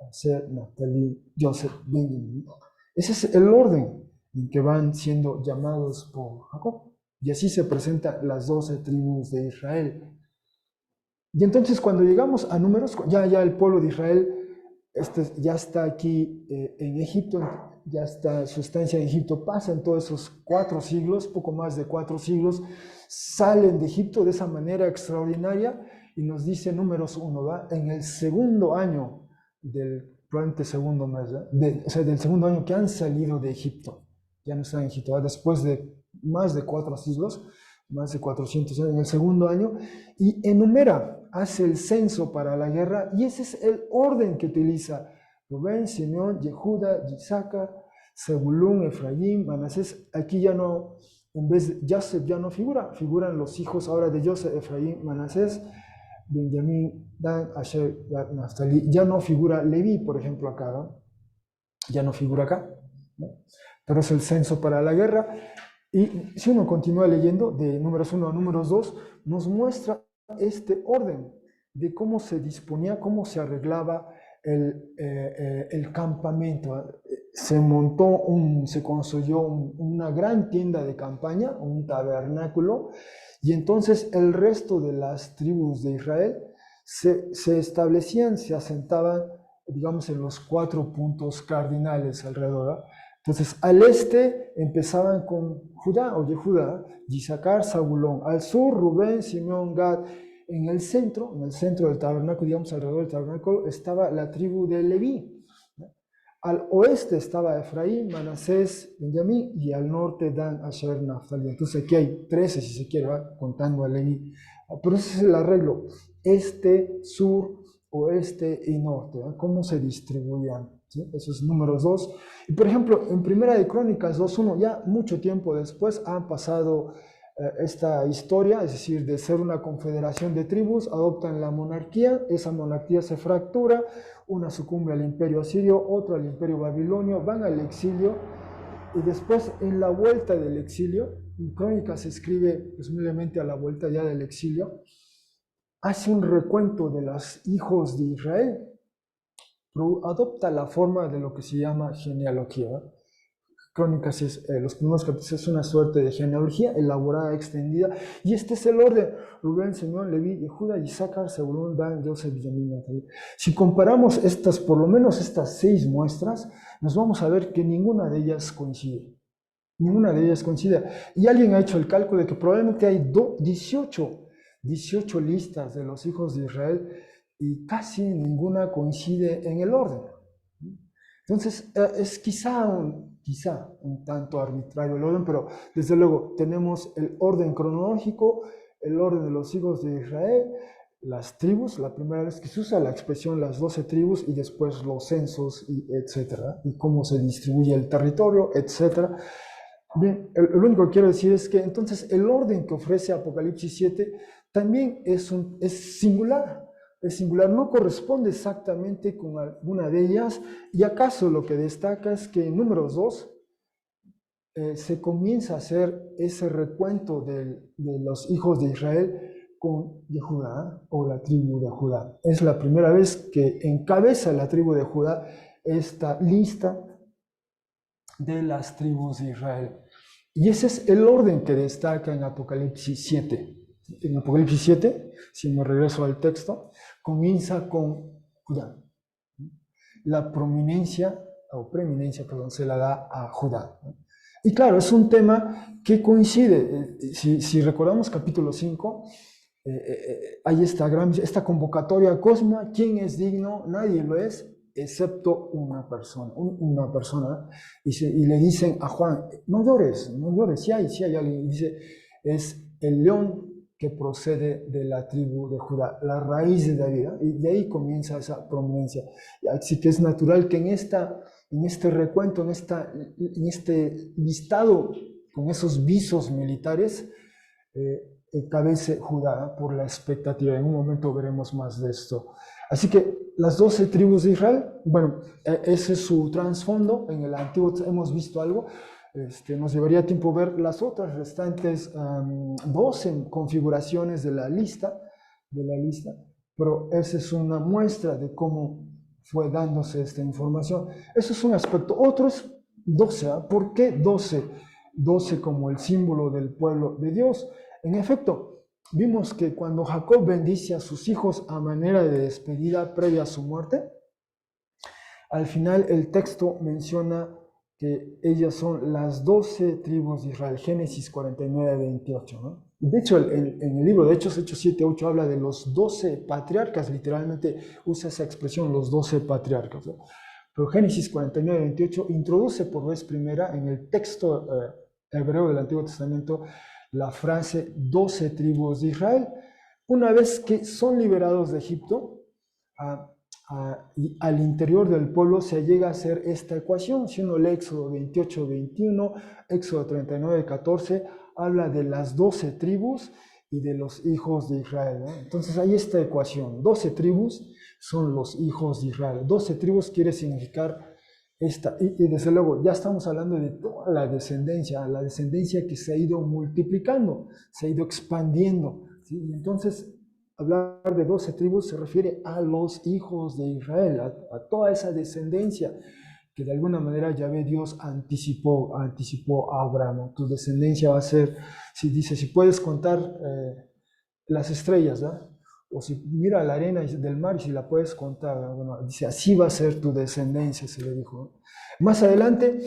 A: Aser, Naftali, Joseph, Benjamín. Ese es el orden en que van siendo llamados por Jacob. Y así se presentan las 12 tribus de Israel. Y entonces cuando llegamos a Números, ya el pueblo de Israel ya está aquí en Egipto, ya está su estancia en Egipto, pasan todos esos 4 siglos, poco más de 4 siglos, salen de Egipto de esa manera extraordinaria y nos dice Números 1, ¿va? En el segundo año probablemente segundo mes, o sea, del segundo año que han salido de Egipto, ya no están en Egipto, ¿va? Después de más de 4 siglos, más de 400 años, en el segundo año, y enumera, hace el censo para la guerra, y ese es el orden que utiliza Rubén, Simeón, Yehuda, Isaacar, Zebulún, Efraín, Manasés. Aquí ya no, en vez de Yosef ya no figuran los hijos ahora de Yosef, Efraín, Manasés, Benjamín, Dan, Asher, Naftali. Ya no figura Leví, por ejemplo, acá, ¿no? Ya no figura acá, ¿no? Pero es el censo para la guerra. Y si uno continúa leyendo de Números 1 a Números 2, nos muestra este orden de cómo se disponía, cómo se arreglaba el campamento. Se construyó una gran tienda de campaña, un tabernáculo, y entonces el resto de las tribus de Israel se establecían, se asentaban, digamos, en los 4 puntos cardinales alrededor, ¿verdad? Entonces, al este empezaban con Judá o Yehuda, Isaacar, Zabulón. Al sur, Rubén, Simeón, Gad. En el centro del tabernáculo, digamos, alrededor del tabernáculo, estaba la tribu de Leví. Al oeste estaba Efraín, Manasés, Benjamín, y al norte Dan, Asher, Naftali. Entonces aquí hay 13, si se quiere, ¿va? Contando a Leví. Pero ese es el arreglo. Este, sur, oeste y norte, ¿va? ¿Cómo se distribuían? ¿Sí? Eso es Números 2. Y por ejemplo, en Primera de Crónicas 2:1, ya mucho tiempo después han pasado esta historia, es decir, de ser una confederación de tribus, adoptan la monarquía, esa monarquía se fractura, una sucumbe al imperio asirio, otra al imperio babilonio, van al exilio, y después en la vuelta del exilio, en Crónicas se escribe presumiblemente a la vuelta ya del exilio, hace un recuento de los hijos de Israel, adopta la forma de lo que se llama genealogía, ¿no? Crónicas los primeros capítulos es una suerte de genealogía elaborada, extendida, y este es el orden: Rubén, Simeón, Leví, Yehuda, Isaacar, Zebulún, Dan, Yosef, Benjamín, Naftali. Si comparamos por lo menos estas 6 muestras, nos vamos a ver que ninguna de ellas coincide. Ninguna de ellas coincide. Y alguien ha hecho el cálculo de que probablemente hay 18 listas de los hijos de Israel y casi ninguna coincide en el orden. Entonces, es quizá un tanto arbitrario el orden, pero desde luego tenemos el orden cronológico, el orden de los hijos de Israel, las tribus, la primera vez que se usa la expresión las 12 tribus, y después los censos, etcétera, y cómo se distribuye el territorio, etcétera. Bien, lo único que quiero decir es que entonces el orden que ofrece Apocalipsis 7 también es singular. Es singular, no corresponde exactamente con alguna de ellas, y acaso lo que destaca es que en Números 2 se comienza a hacer ese recuento de los hijos de Israel con Judá, o la tribu de Judá. Es la primera vez que encabeza la tribu de Judá esta lista de las tribus de Israel. Y ese es el orden que destaca en Apocalipsis 7. En Apocalipsis 7, si me regreso al texto, comienza con Judá. La preeminencia se la da a Judá. Y claro, es un tema que coincide. Si recordamos capítulo 5, hay esta convocatoria cósmica: ¿quién es digno? Nadie lo es, excepto una persona. Y le dicen a Juan: no llores, si hay alguien. Y dice: es el león que procede de la tribu de Judá, la raíz de David, ¿eh? Y de ahí comienza esa prominencia. Así que es natural que en este recuento, en este listado con esos visos militares, encabece Judá, por la expectativa. En un momento veremos más de esto. Así que las 12 tribus de Israel, bueno, ese es su trasfondo. En el Antiguo hemos visto algo. Nos llevaría tiempo ver las otras restantes 12 configuraciones de la lista, pero esa es una muestra de cómo fue dándose esta información. Eso es un aspecto. Otro es 12. ¿Por qué 12? 12 como el símbolo del pueblo de Dios. En efecto, vimos que cuando Jacob bendice a sus hijos a manera de despedida previa a su muerte, Al final el texto menciona que ellas son las 12 tribus de Israel, Génesis 49, 28, ¿no? De hecho, en el libro de Hechos 7, 8, habla de los 12 patriarcas, literalmente usa esa expresión, los 12 patriarcas, ¿no? Pero Génesis 49, 28 introduce por vez primera en el texto hebreo del Antiguo Testamento la frase 12 tribus de Israel. Una vez que son liberados de Egipto, y al interior del pueblo se llega a hacer esta ecuación. Si uno lee Éxodo 28, 21, Éxodo 39, 14, habla de las 12 tribus y de los hijos de Israel, ¿no? Entonces hay esta ecuación, 12 tribus son los hijos de Israel. 12 tribus quiere significar esta, y desde luego ya estamos hablando de toda la descendencia que se ha ido multiplicando, se ha ido expandiendo, ¿sí? Y entonces hablar de 12 tribus se refiere a los hijos de Israel, a toda esa descendencia que de alguna manera Yahvé Dios anticipó a Abraham, ¿no? Tu descendencia va a ser, si puedes contar las estrellas, ¿no? O si mira la arena del mar y si la puedes contar, ¿no? Bueno, dice, así va a ser tu descendencia, se le dijo, ¿no? Más adelante,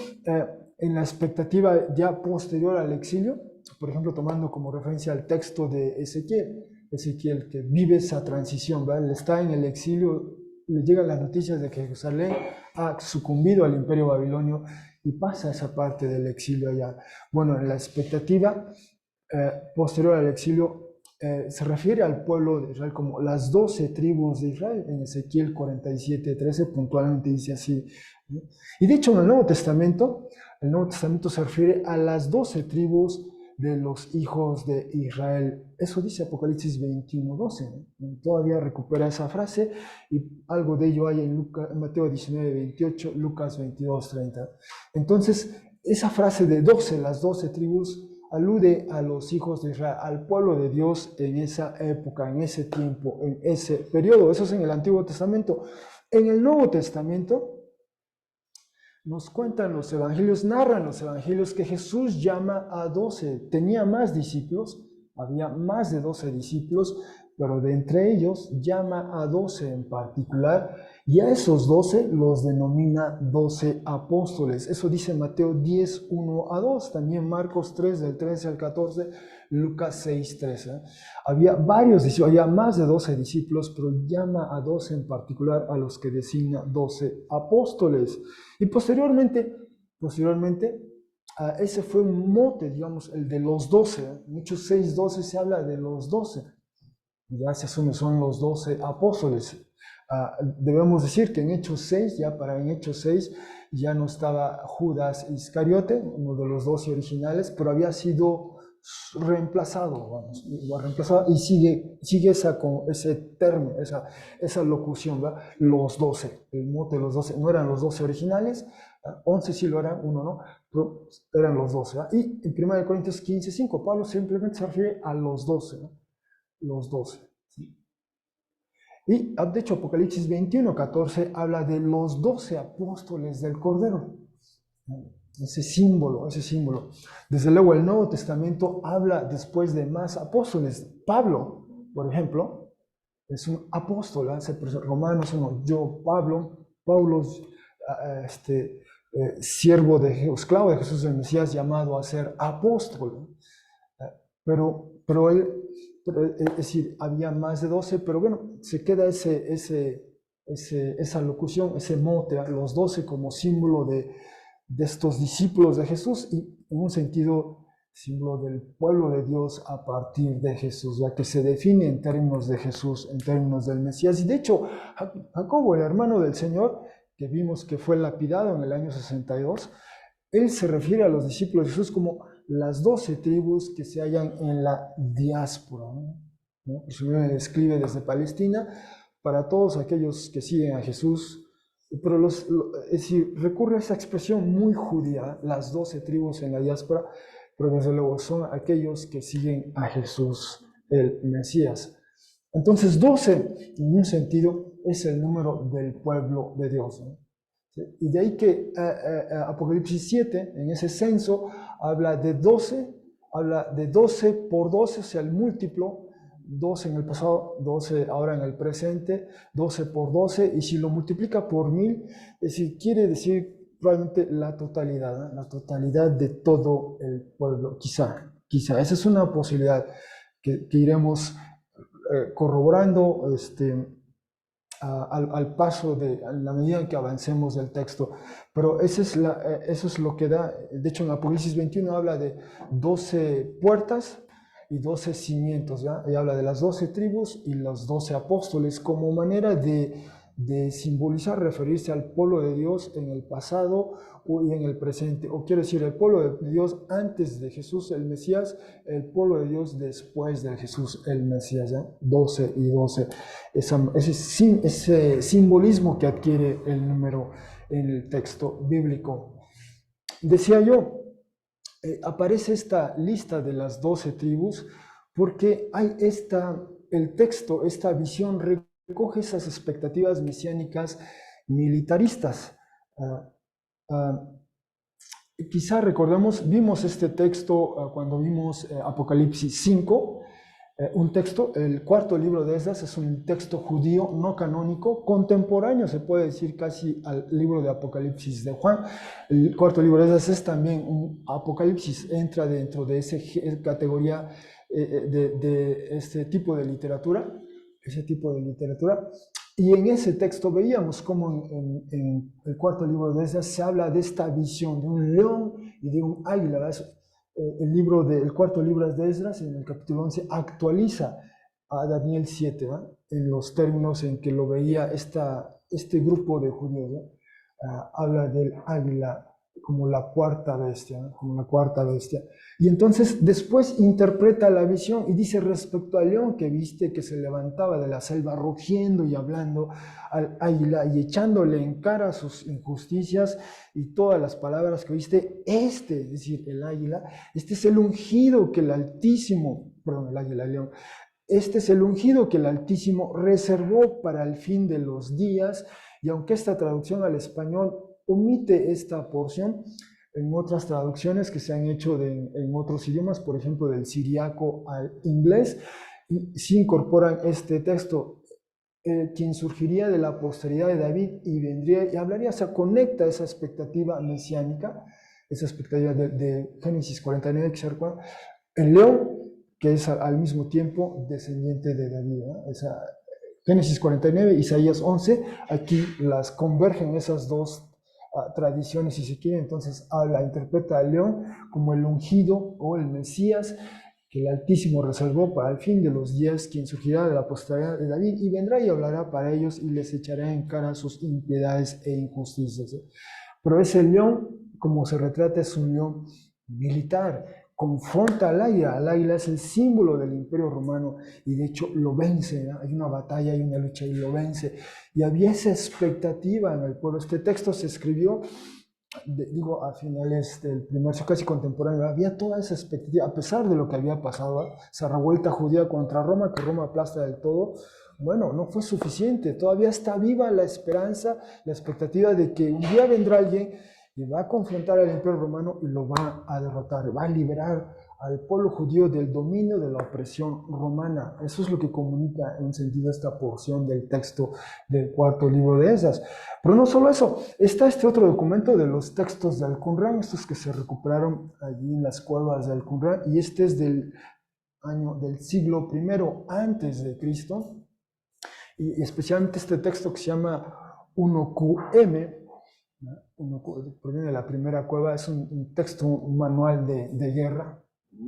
A: en la expectativa ya posterior al exilio, por ejemplo, tomando como referencia el texto de Ezequiel que vive esa transición, ¿verdad? Él está en el exilio, le llegan las noticias de que Jerusalén ha sucumbido al imperio babilonio y pasa esa parte del exilio allá. Bueno, en la expectativa posterior al exilio se refiere al pueblo de Israel como las 12 tribus de Israel. En Ezequiel 47, 13 puntualmente dice así, ¿no? Y de hecho en el Nuevo Testamento se refiere a las 12 tribus de los hijos de Israel. Eso dice Apocalipsis 21, 12, ¿no? Todavía recupera esa frase y algo de ello hay en Mateo 19, 28, Lucas 22, 30. Entonces, esa frase de 12, las 12 tribus, alude a los hijos de Israel, al pueblo de Dios en esa época, en ese tiempo, en ese periodo. Eso es en el Antiguo Testamento. En el Nuevo Testamento nos cuentan los evangelios, narran los evangelios que Jesús llama a 12. Tenía más discípulos, había más de 12 discípulos, pero de entre ellos llama a 12 en particular, y a esos 12 los denomina 12 apóstoles. Eso dice Mateo 10, 1 a 2, también Marcos 3, del 13 al 14, Lucas 6, 13. Había varios discípulos, había más de 12 discípulos, pero llama a 12 en particular a los que designa 12 apóstoles. Y posteriormente, ese fue un mote, digamos, el de los 12. En Hechos 6, 12 se habla de los 12. Ya se asume son los 12 apóstoles. Debemos decir que en Hechos 6, en Hechos 6, ya no estaba Judas Iscariote, uno de los 12 originales, pero había sido reemplazado, y sigue ese término, esa locución, ¿verdad? Los 12, el mote de los 12, no eran los 12 originales, 11 sí lo eran, uno no, pero eran los 12, ¿verdad? Y en 1 Corintios 15, 5, Pablo simplemente se refiere a los 12, ¿no? Los 12. ¿Sí? Y de hecho Apocalipsis 21, 14 habla de los 12 apóstoles del Cordero. Ese símbolo. Desde luego el Nuevo Testamento habla después de más apóstoles. Pablo, por ejemplo, es un apóstol, Romanos 1, yo, Pablo, siervo de Jesús, esclavo de Jesús el Mesías, llamado a ser apóstol. Pero él, es decir, había más de 12, pero bueno, se queda esa locución, ese mote, los 12 como símbolo de estos discípulos de Jesús y en un sentido símbolo del pueblo de Dios a partir de Jesús, ya que se define en términos de Jesús, en términos del Mesías. Y de hecho, Jacobo, el hermano del Señor, que vimos que fue lapidado en el año 62, él se refiere a los discípulos de Jesús como las 12 tribus que se hallan en la diáspora, ¿no? El Señor escribe desde Palestina para todos aquellos que siguen a Jesús, pero es decir, recurre a esa expresión muy judía, las 12 tribus en la diáspora, pero desde luego son aquellos que siguen a Jesús, el Mesías. Entonces 12, en un sentido, es el número del pueblo de Dios, ¿no? Y de ahí que Apocalipsis 7, en ese censo, habla de 12 por 12, o sea, el múltiplo 12 en el pasado, 12 ahora en el presente, 12 por 12, y si lo multiplica por 1000, es decir, quiere decir probablemente la totalidad, ¿eh? La totalidad de todo el pueblo, quizá, esa es una posibilidad que iremos corroborando al paso a la medida en que avancemos del texto. Pero eso es lo que da, de hecho en Apocalipsis 21 habla de 12 puertas y 12 cimientos, ¿ya? Y habla de las 12 tribus y los 12 apóstoles como manera de simbolizar, referirse al pueblo de Dios en el pasado y en el presente, o quiero decir, el pueblo de Dios antes de Jesús el Mesías, el pueblo de Dios después de Jesús el Mesías, ¿ya? 12 y 12, ese simbolismo que adquiere el número en el texto bíblico. Decía yo, aparece esta lista de las 12 tribus porque hay el texto, esta visión recoge esas expectativas mesiánicas militaristas. Quizá recordamos, vimos este texto cuando vimos Apocalipsis 5, un texto, el cuarto libro de Esdras es un texto judío no canónico, contemporáneo, se puede decir casi al libro de Apocalipsis de Juan. El cuarto libro de Esdras es también un Apocalipsis, entra dentro de esa categoría de este tipo de literatura, Y en ese texto veíamos cómo en el cuarto libro de Esdras se habla de esta visión de un león y de un águila, ¿verdad? El cuarto libro de Esdras, en el capítulo 11, actualiza a Daniel 7, ¿no? En los términos en que lo veía este grupo de judíos, ¿no? Habla del águila como la cuarta bestia, ¿no? Como la cuarta bestia. Y entonces después interpreta la visión y dice respecto al león que viste que se levantaba de la selva rugiendo y hablando al águila y echándole en cara sus injusticias y todas las palabras que viste, es decir, el águila, este es el ungido que el Altísimo, perdón, el águila, el león, este es el ungido que el Altísimo reservó para el fin de los días, y aunque esta traducción al español omite esta porción, en otras traducciones que se han hecho en otros idiomas, por ejemplo del siriaco al inglés, sí incorporan este texto, quien surgiría de la posteridad de David y vendría y hablaría, se conecta esa expectativa mesiánica, esa expectativa de Génesis 49, que se recuerda, el león, que es al mismo tiempo descendiente de David, ¿no? Génesis 49, Isaías 11, aquí las convergen esas dos tradiciones, si se quiere. Entonces interpreta al león como el ungido o el Mesías que el Altísimo reservó para el fin de los días, quien surgirá de la posteridad de David y vendrá y hablará para ellos y les echará en cara sus impiedades e injusticias. Pero ese león, como se retrata, es un león militar, confronta al águila es el símbolo del Imperio Romano y de hecho lo vence, ¿no? Hay una batalla, hay una lucha y lo vence. Y había esa expectativa en el pueblo. Este texto se escribió, a finales del primer siglo, casi contemporáneo. Había toda esa expectativa, a pesar de lo que había pasado, esa revuelta judía contra Roma, que Roma aplasta del todo. Bueno, no fue suficiente, todavía está viva la esperanza, la expectativa de que un día vendrá alguien y va a confrontar al Imperio Romano y lo va a derrotar, va a liberar al pueblo judío del dominio de la opresión romana. Eso es lo que comunica en sentido esta porción del texto del cuarto libro de Esdras. Pero no solo eso, está este otro documento de los textos de Al-Qumrán, estos que se recuperaron allí en las cuevas de Al-Qumrán, y este es del siglo I antes de Cristo, y especialmente este texto que se llama 1QM, proviene de la primera cueva, es un texto, un manual de guerra,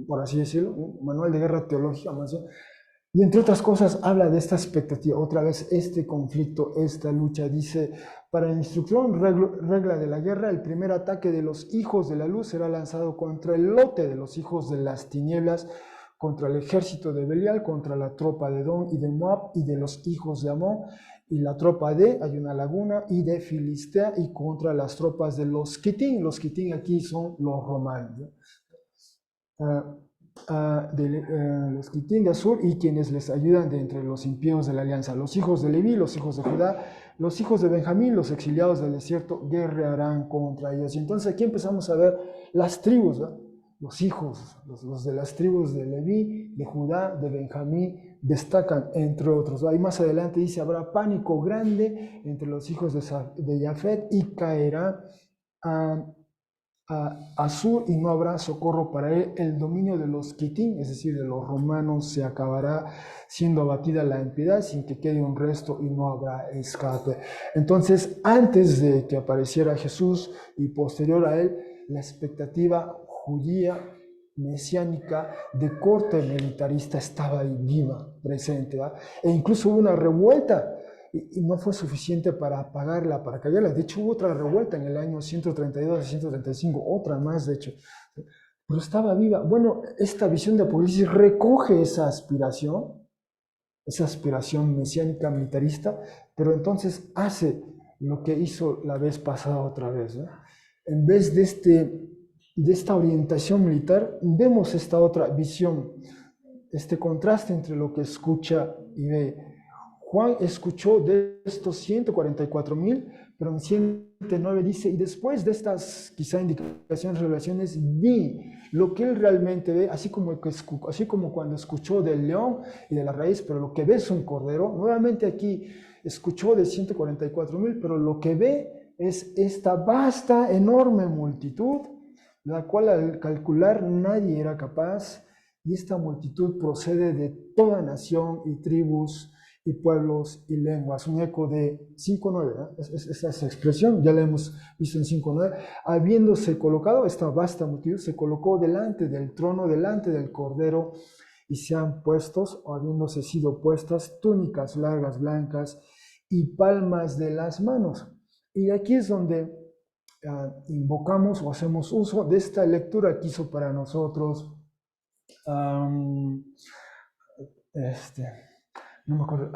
A: por así decirlo, un manual de guerra teológica más bien, y entre otras cosas habla de esta expectativa, otra vez este conflicto, esta lucha. Dice, para la instrucción, regla de la guerra, el primer ataque de los hijos de la luz será lanzado contra el lote de los hijos de las tinieblas, contra el ejército de Belial, contra la tropa de Edom y de Moab y de los hijos de Amón, y la tropa hay una laguna, y de Filistea, y contra las tropas de los Quitín. Los Quitín aquí son los romanos, ¿no? Los Quitín de Asur y quienes les ayudan de entre los impíos de la alianza, los hijos de Leví, los hijos de Judá, los hijos de Benjamín, los exiliados del desierto, guerrearán contra ellos. Y entonces aquí empezamos a ver las tribus, ¿no? los hijos, los de las tribus de Leví, de Judá, de Benjamín, destacan entre otros. Ahí más adelante dice, habrá pánico grande entre los hijos de Jafet y caerá a Asur y no habrá socorro para él. El dominio de los quitín, es decir, de los romanos, se acabará, siendo abatida la impiedad sin que quede un resto y no habrá escape. Entonces, antes de que apareciera Jesús y posterior a él, la expectativa judía mesiánica de corte militarista estaba ahí viva, presente, ¿verdad? E incluso hubo una revuelta y no fue suficiente para apagarla, para callarla. De hecho, hubo otra revuelta en el año 132 y 135, otra más, de hecho. Pero estaba viva. Bueno, esta visión de Apocalipsis recoge esa aspiración mesiánica militarista, pero entonces hace lo que hizo la vez pasada otra vez, ¿no? En vez de esta orientación militar, vemos esta otra visión, este contraste entre lo que escucha y ve. Juan escuchó de estos 144,000, pero en 109 dice, y después de estas quizá indicaciones, revelaciones, vi lo que él realmente ve, así como cuando escuchó del león y de la raíz, pero lo que ve es un cordero. Nuevamente aquí escuchó de 144,000, pero lo que ve es esta vasta, enorme multitud, la cual al calcular nadie era capaz, y esta multitud procede de toda nación y tribus y pueblos y lenguas. Un eco de 5:9, ¿eh? Esa expresión ya la hemos visto en 5:9. Habiéndose colocado, esta vasta multitud se colocó delante del trono, delante del Cordero, y se han puestos, o habiéndose sido puestas, túnicas largas blancas y palmas de las manos. Y aquí es donde invocamos o hacemos uso de esta lectura que hizo para nosotros no me acuerdo,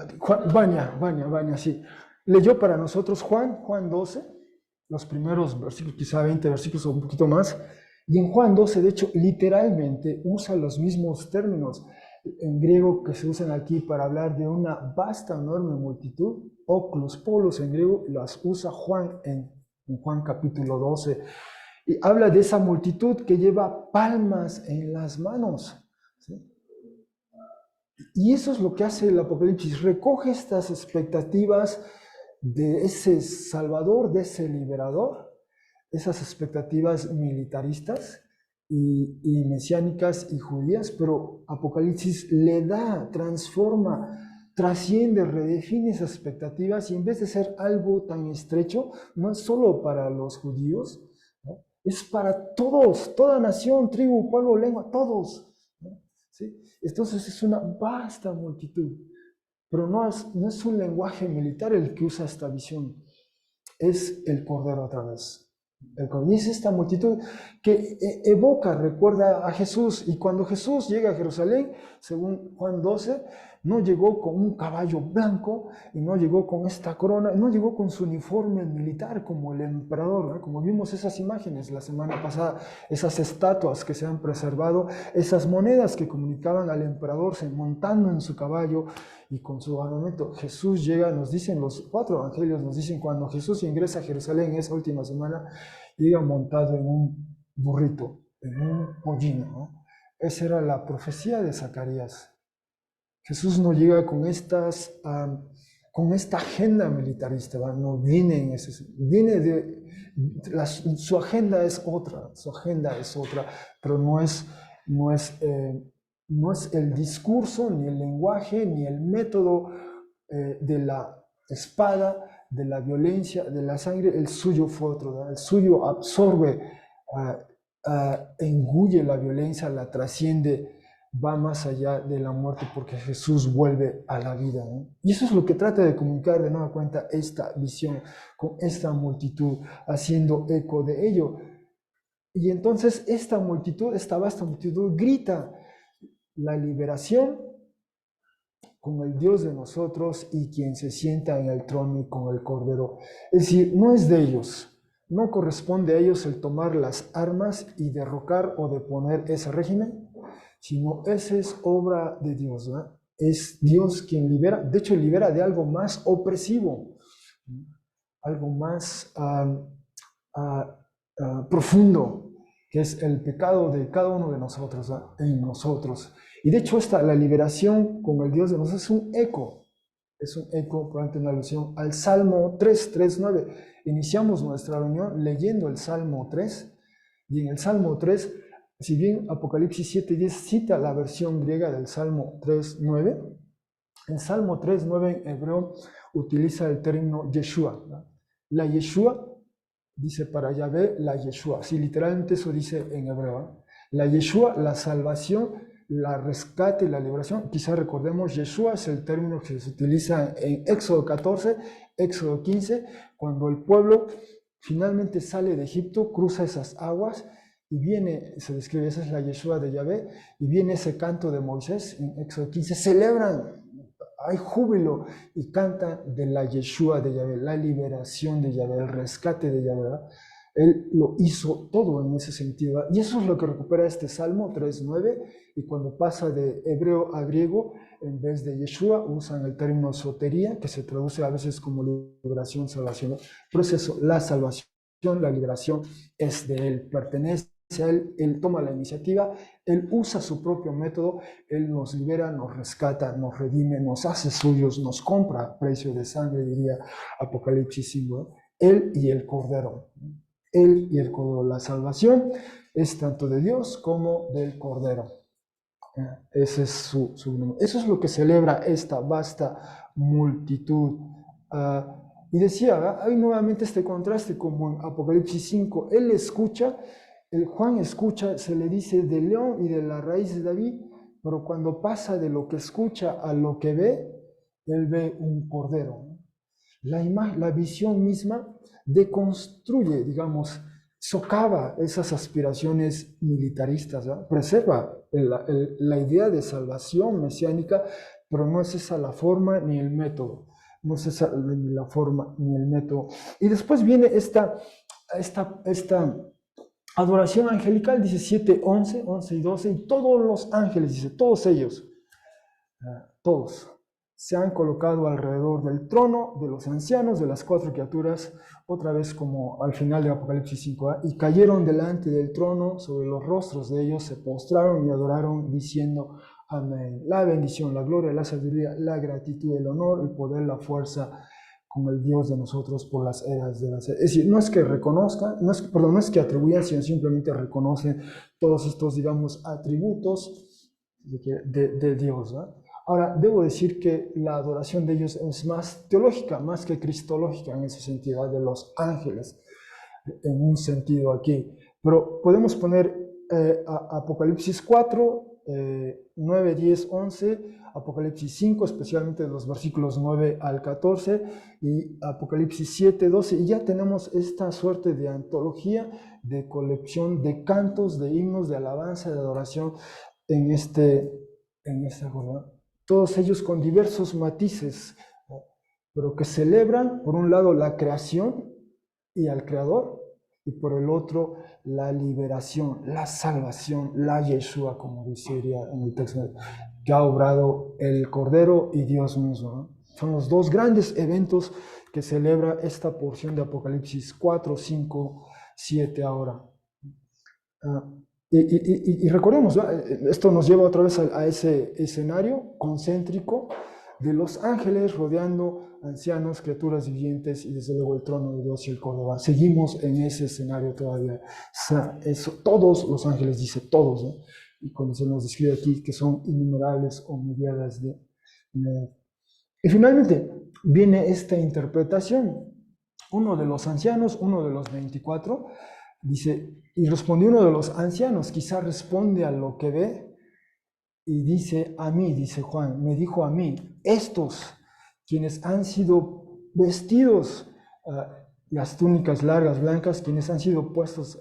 A: Vania, sí. Leyó para nosotros Juan 12, los primeros versículos, quizá 20 versículos o un poquito más, y en Juan 12, de hecho, literalmente usa los mismos términos en griego que se usan aquí para hablar de una vasta, enorme multitud, oklos, polos en griego, las usa Juan en Juan capítulo 12, y habla de esa multitud que lleva palmas en las manos, ¿sí? Y eso es lo que hace el Apocalipsis, recoge estas expectativas de ese Salvador, de ese liberador, esas expectativas militaristas y mesiánicas y judías, pero Apocalipsis le da, transforma, trasciende, redefine esas expectativas, y en vez de ser algo tan estrecho, no es solo para los judíos, ¿no? Es para todos, toda nación, tribu, pueblo, lengua, todos, ¿no? ¿Sí? Entonces es una vasta multitud, pero no es un lenguaje militar el que usa esta visión, es el Cordero otra vez. Y es esta multitud que evoca, recuerda a Jesús, y cuando Jesús llega a Jerusalén, según Juan 12, no llegó con un caballo blanco, y no llegó con esta corona, no llegó con su uniforme militar como el emperador, ¿no? Como vimos esas imágenes la semana pasada, esas estatuas que se han preservado, esas monedas que comunicaban al emperador montando en su caballo y con su armamento. Jesús llega, nos dicen los 4 evangelios, nos dicen cuando Jesús ingresa a Jerusalén esa última semana, llega montado en un burrito, en un pollino, ¿no? Esa era la profecía de Zacarías. Jesús no llega con esta agenda militarista, ¿va? No viene en ese, su agenda es otra, pero no es el discurso, ni el lenguaje, ni el método de la espada, de la violencia, de la sangre. El suyo fue otro, ¿verdad? El suyo absorbe, engulle la violencia, la trasciende, va más allá de la muerte, porque Jesús vuelve a la vida, ¿no? Y eso es lo que trata de comunicar de nueva cuenta esta visión con esta multitud, haciendo eco de ello. Y entonces esta vasta multitud grita la liberación con el Dios de nosotros y quien se sienta en el trono y con el Cordero. Es decir, no es de ellos, no corresponde a ellos el tomar las armas y derrocar o deponer ese régimen, sino esa es obra de Dios, ¿no? Es Dios quien libera, de hecho libera de algo más opresivo, algo más profundo, que es el pecado de cada uno de nosotros, ¿no? En nosotros. Y de hecho la liberación con el Dios de nosotros es un eco, probablemente una alusión al Salmo 3:9. Iniciamos nuestra reunión leyendo el Salmo 3, y en el Salmo 3, si bien Apocalipsis 7:10 cita la versión griega del Salmo 3:9, el Salmo 3:9 en hebreo utiliza el término Yeshua, ¿no? La Yeshua dice para Yahvé, la Yeshua. Sí, literalmente eso dice en hebreo, ¿no? La Yeshua, la salvación, la rescate, la liberación. Quizá recordemos, Yeshua es el término que se utiliza en Éxodo 14, Éxodo 15, cuando el pueblo finalmente sale de Egipto, cruza esas aguas y viene, se describe, esa es la Yeshua de Yahvé, y viene ese canto de Moisés en Éxodo 15, celebran, hay júbilo y cantan de la Yeshua de Yahvé, la liberación de Yahvé, el rescate de Yahvé, ¿verdad? Él lo hizo todo en ese sentido, ¿verdad? Y eso es lo que recupera este Salmo 3:9, y cuando pasa de hebreo a griego, en vez de Yeshua usan el término sotería, que se traduce a veces como liberación, salvación, ¿no? Pero es eso, la salvación, la liberación es de Él, pertenece a Él, Él toma la iniciativa, Él usa su propio método, Él nos libera, nos rescata, nos redime, nos hace suyos, nos compra a precio de sangre, diría Apocalipsis 5, ¿no? Él y el Cordero. Él y el Cordero. La salvación es tanto de Dios como del Cordero. Ese es eso es lo que celebra esta vasta multitud. Y decía, hay nuevamente este contraste como en Apocalipsis 5. Él escucha, el Juan escucha, se le dice del león y de la raíz de David, pero cuando pasa de lo que escucha a lo que ve, él ve un cordero. La visión misma deconstruye, digamos, socava esas aspiraciones militaristas, ¿verdad? Preserva la idea de salvación mesiánica, pero no es esa la forma ni el método. No es esa ni la forma ni el método. Y después viene esta adoración angelical, dice 7, 11, 11 y 12, y todos los ángeles, dice, todos ellos, todos, se han colocado alrededor del trono, de los ancianos, de las cuatro criaturas, otra vez como al final de Apocalipsis 5, y cayeron delante del trono, sobre los rostros de ellos se postraron y adoraron, diciendo, amén. La bendición, la gloria, la sabiduría, la gratitud, el honor, el poder, la fuerza, con el Dios de nosotros por las eras de las eras. Es decir, no es que reconozcan, no es que atribuyan, sino simplemente reconocen todos estos, digamos, atributos de Dios, ¿no? Ahora, debo decir que la adoración de ellos es más teológica, más que cristológica en ese sentido, de los ángeles, en un sentido aquí. Pero podemos poner Apocalipsis 4, 9, 10, 11, Apocalipsis 5, especialmente los versículos 9 al 14, y Apocalipsis 7, 12, y ya tenemos esta suerte de antología, de colección de cantos, de himnos, de alabanza, de adoración en esta jornada. Todos ellos con diversos matices, pero que celebran, por un lado, la creación y al Creador, y por el otro, la liberación, la salvación, la Yeshua, como diría en el texto, que ha obrado el Cordero y Dios mismo, ¿no? Son los dos grandes eventos que celebra esta porción de Apocalipsis 4, 5, 7 ahora. Y recordemos, ¿no? Esto nos lleva otra vez a ese escenario concéntrico de los ángeles rodeando ancianos, criaturas vivientes y desde luego el trono de Dios y el Cordero. Seguimos en ese escenario todavía. Eso, todos los ángeles, dice todos, ¿no? Y cuando se nos describe aquí que son innumerables o millares de... Y finalmente viene esta interpretación. Uno de los ancianos, uno de los 24, dice, y respondió uno de los ancianos, quizá responde a lo que ve, y dice a mí, dice Juan, me dijo a mí, estos quienes han sido vestidos, las túnicas largas blancas, quienes han sido puestos,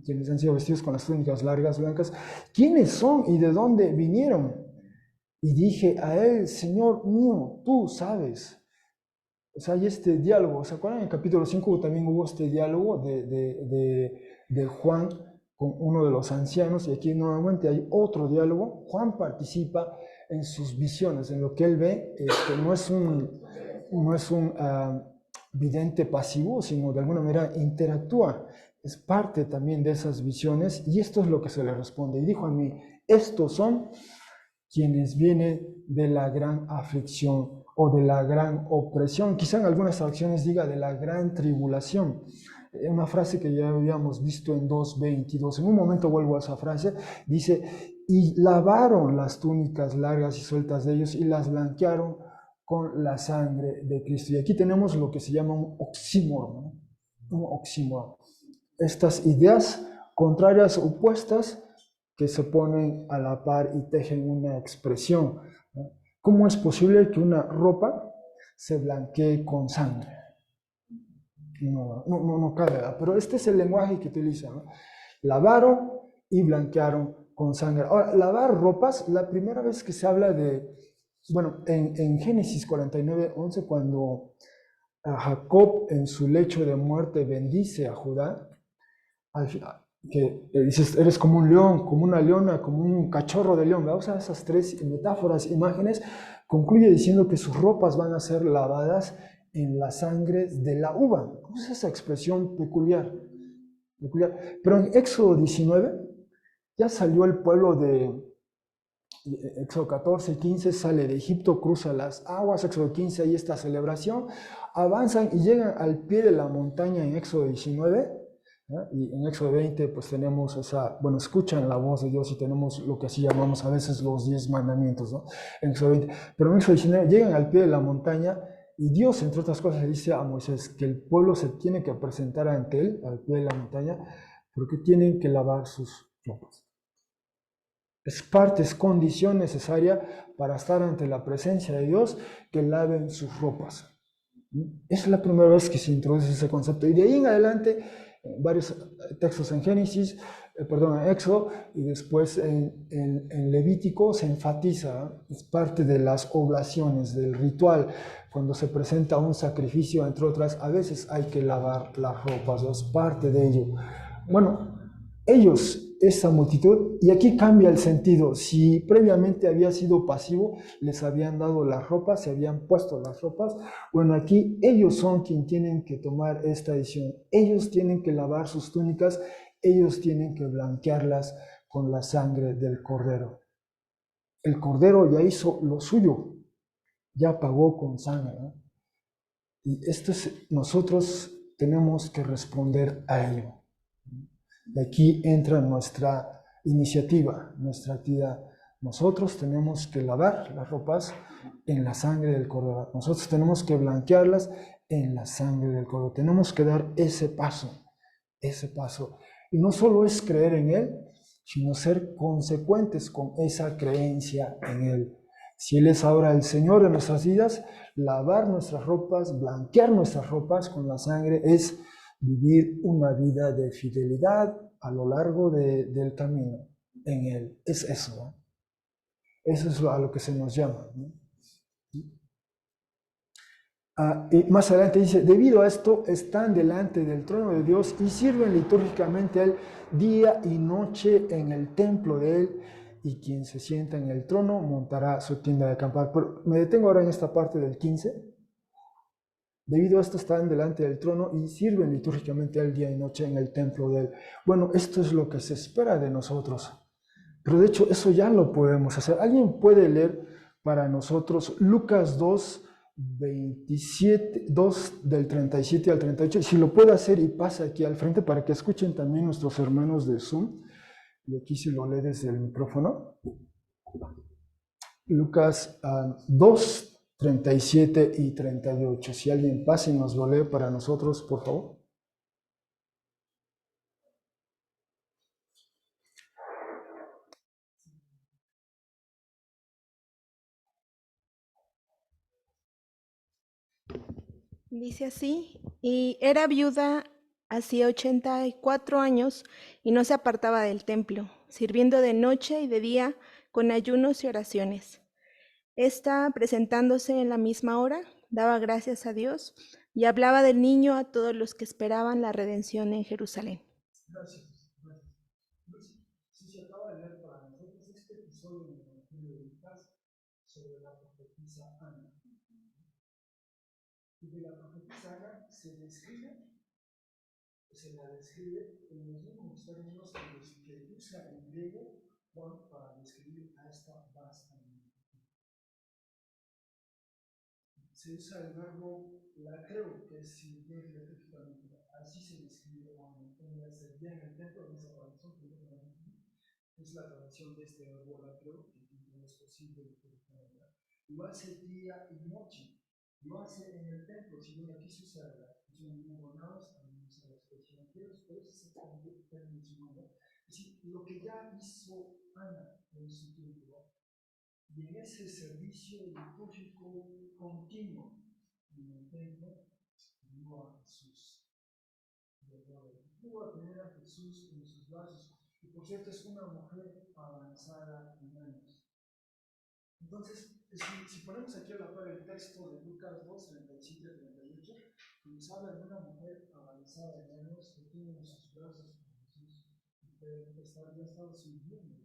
A: quienes han sido vestidos con las túnicas largas blancas, ¿quiénes son y de dónde vinieron? Y dije a él, Señor mío, tú sabes. O sea, hay este diálogo. ¿Se acuerdan? En el capítulo 5 también hubo este diálogo de Juan con uno de los ancianos, y aquí nuevamente hay otro diálogo. Juan participa en sus visiones, en lo que él ve, que no es un vidente pasivo, sino de alguna manera interactúa es parte también de esas visiones, y esto es lo que se le responde. Y dijo a mí, estos son quienes vienen de la gran aflicción o de la gran opresión. Quizá en algunas traducciones diga de la gran tribulación. Una frase que ya habíamos visto en 2:22. En un momento vuelvo a esa frase. Dice, y lavaron las túnicas largas y sueltas de ellos y las blanquearon con la sangre de Cristo. Y aquí tenemos lo que se llama un oxímoron, ¿no? Un oxímoron. Estas ideas contrarias, opuestas, que se ponen a la par y tejen una expresión, ¿no? ¿Cómo es posible que una ropa se blanquee con sangre? No cabe, ¿verdad? Pero este es el lenguaje que utilizan, ¿no? Lavaron y blanquearon con sangre. Ahora, lavar ropas, la primera vez que se habla de, bueno, en Génesis 49:11, cuando a Jacob en su lecho de muerte bendice a Judá, al final, que dices, eres como un león, como una leona, como un cachorro de león. Vamos a esas tres metáforas, imágenes, concluye diciendo que sus ropas van a ser lavadas en la sangre de la uva. Usa esa expresión peculiar. Pero en Éxodo 19 ya salió el pueblo de Éxodo 14, 15, sale de Egipto, cruza las aguas. Éxodo 15 hay esta celebración, avanzan y llegan al pie de la montaña en Éxodo 19, ¿no? Y en Éxodo 20 pues tenemos esa, bueno, escuchan la voz de Dios y tenemos lo que así llamamos a veces los 10 mandamientos, ¿no? En Éxodo 20, pero en Éxodo 19 llegan al pie de la montaña y Dios, entre otras cosas, le dice a Moisés que el pueblo se tiene que presentar ante él, al pie de la montaña, porque tienen que lavar sus ropas. Es parte, es condición necesaria para estar ante la presencia de Dios, que laven sus ropas. Es la primera vez que se introduce ese concepto. Y de ahí en adelante, varios textos en Génesis, en Éxodo, y después en Levítico se enfatiza, es parte de las oblaciones, del ritual. Cuando se presenta un sacrificio, entre otras, a veces hay que lavar las ropas, es parte de ello. Bueno, ellos, esa multitud, y aquí cambia el sentido. Si previamente había sido pasivo, les habían dado las ropas, se habían puesto las ropas. Bueno, aquí ellos son quienes tienen que tomar esta decisión. Ellos tienen que lavar sus túnicas, ellos tienen que blanquearlas con la sangre del cordero. El cordero ya hizo lo suyo, ya pagó con sangre, ¿no? Y nosotros tenemos que responder a ello. Y aquí entra nuestra iniciativa, nuestra actividad. Nosotros tenemos que lavar las ropas en la sangre del Cordero. Nosotros tenemos que blanquearlas en la sangre del Cordero. Tenemos que dar ese paso, ese paso. Y no solo es creer en Él, sino ser consecuentes con esa creencia en Él. Si Él es ahora el Señor de nuestras vidas, lavar nuestras ropas, blanquear nuestras ropas con la sangre es vivir una vida de fidelidad a lo largo del camino en Él. Es eso, ¿no? Eso es a lo que se nos llama, ¿no? Y más adelante dice, debido a esto están delante del trono de Dios y sirven litúrgicamente a Él día y noche en el templo de Él, y quien se sienta en el trono montará su tienda de acampar. Pero me detengo ahora en esta parte del 15. Debido a esto están delante del trono y sirven litúrgicamente al día y noche en el templo de Él. Bueno, esto es lo que se espera de nosotros. Pero de hecho eso ya lo podemos hacer. ¿Alguien puede leer para nosotros Lucas 2 del 37 al 38? Si lo puede hacer y pasa aquí al frente para que escuchen también nuestros hermanos de Zoom. Y aquí se lo lee desde el micrófono. Lucas 2, 37 y 38. Si alguien pasa y nos lo lee para nosotros, por favor.
B: Dice así, y era viuda hacía 84 años y no se apartaba del templo, sirviendo de noche y de día con ayunos y oraciones. Esta, presentándose en la misma hora, daba gracias a Dios y hablaba del niño a todos los que esperaban la redención en Jerusalén.
A: Gracias. Si se acaba de leer para nosotros este episodio en el Evangelio de Lucas sobre la profetisa Ana. Y de la profetisa Ana se describe se la describe en los mismos términos en los que usa en griego Juan para describir a esta vasta multitud. Se usa el verbo latreo, que es sirviente específicamente. Así se describe Juan en la servía en el templo, en esa traducción que es la traducción de este verbo latreo, que no es posible de interpretar. Lo hace día y noche, lo hace en el templo. Si bien aquí se usa la expresión mogonaos, también usa la expresión quieros, por eso se está mencionando. Es decir, lo que ya hizo Ana en su tiempo, y en ese servicio litúrgico continuo en el templo, vio a Jesús. Pudo tener a Jesús en sus brazos. Y por cierto, es una mujer avanzada en años. Entonces, si ponemos aquí a la par el texto de Lucas 2, 37-38, nos habla de una mujer avanzada en años que tiene en sus brazos a Jesús. Ya estaba sirviendo.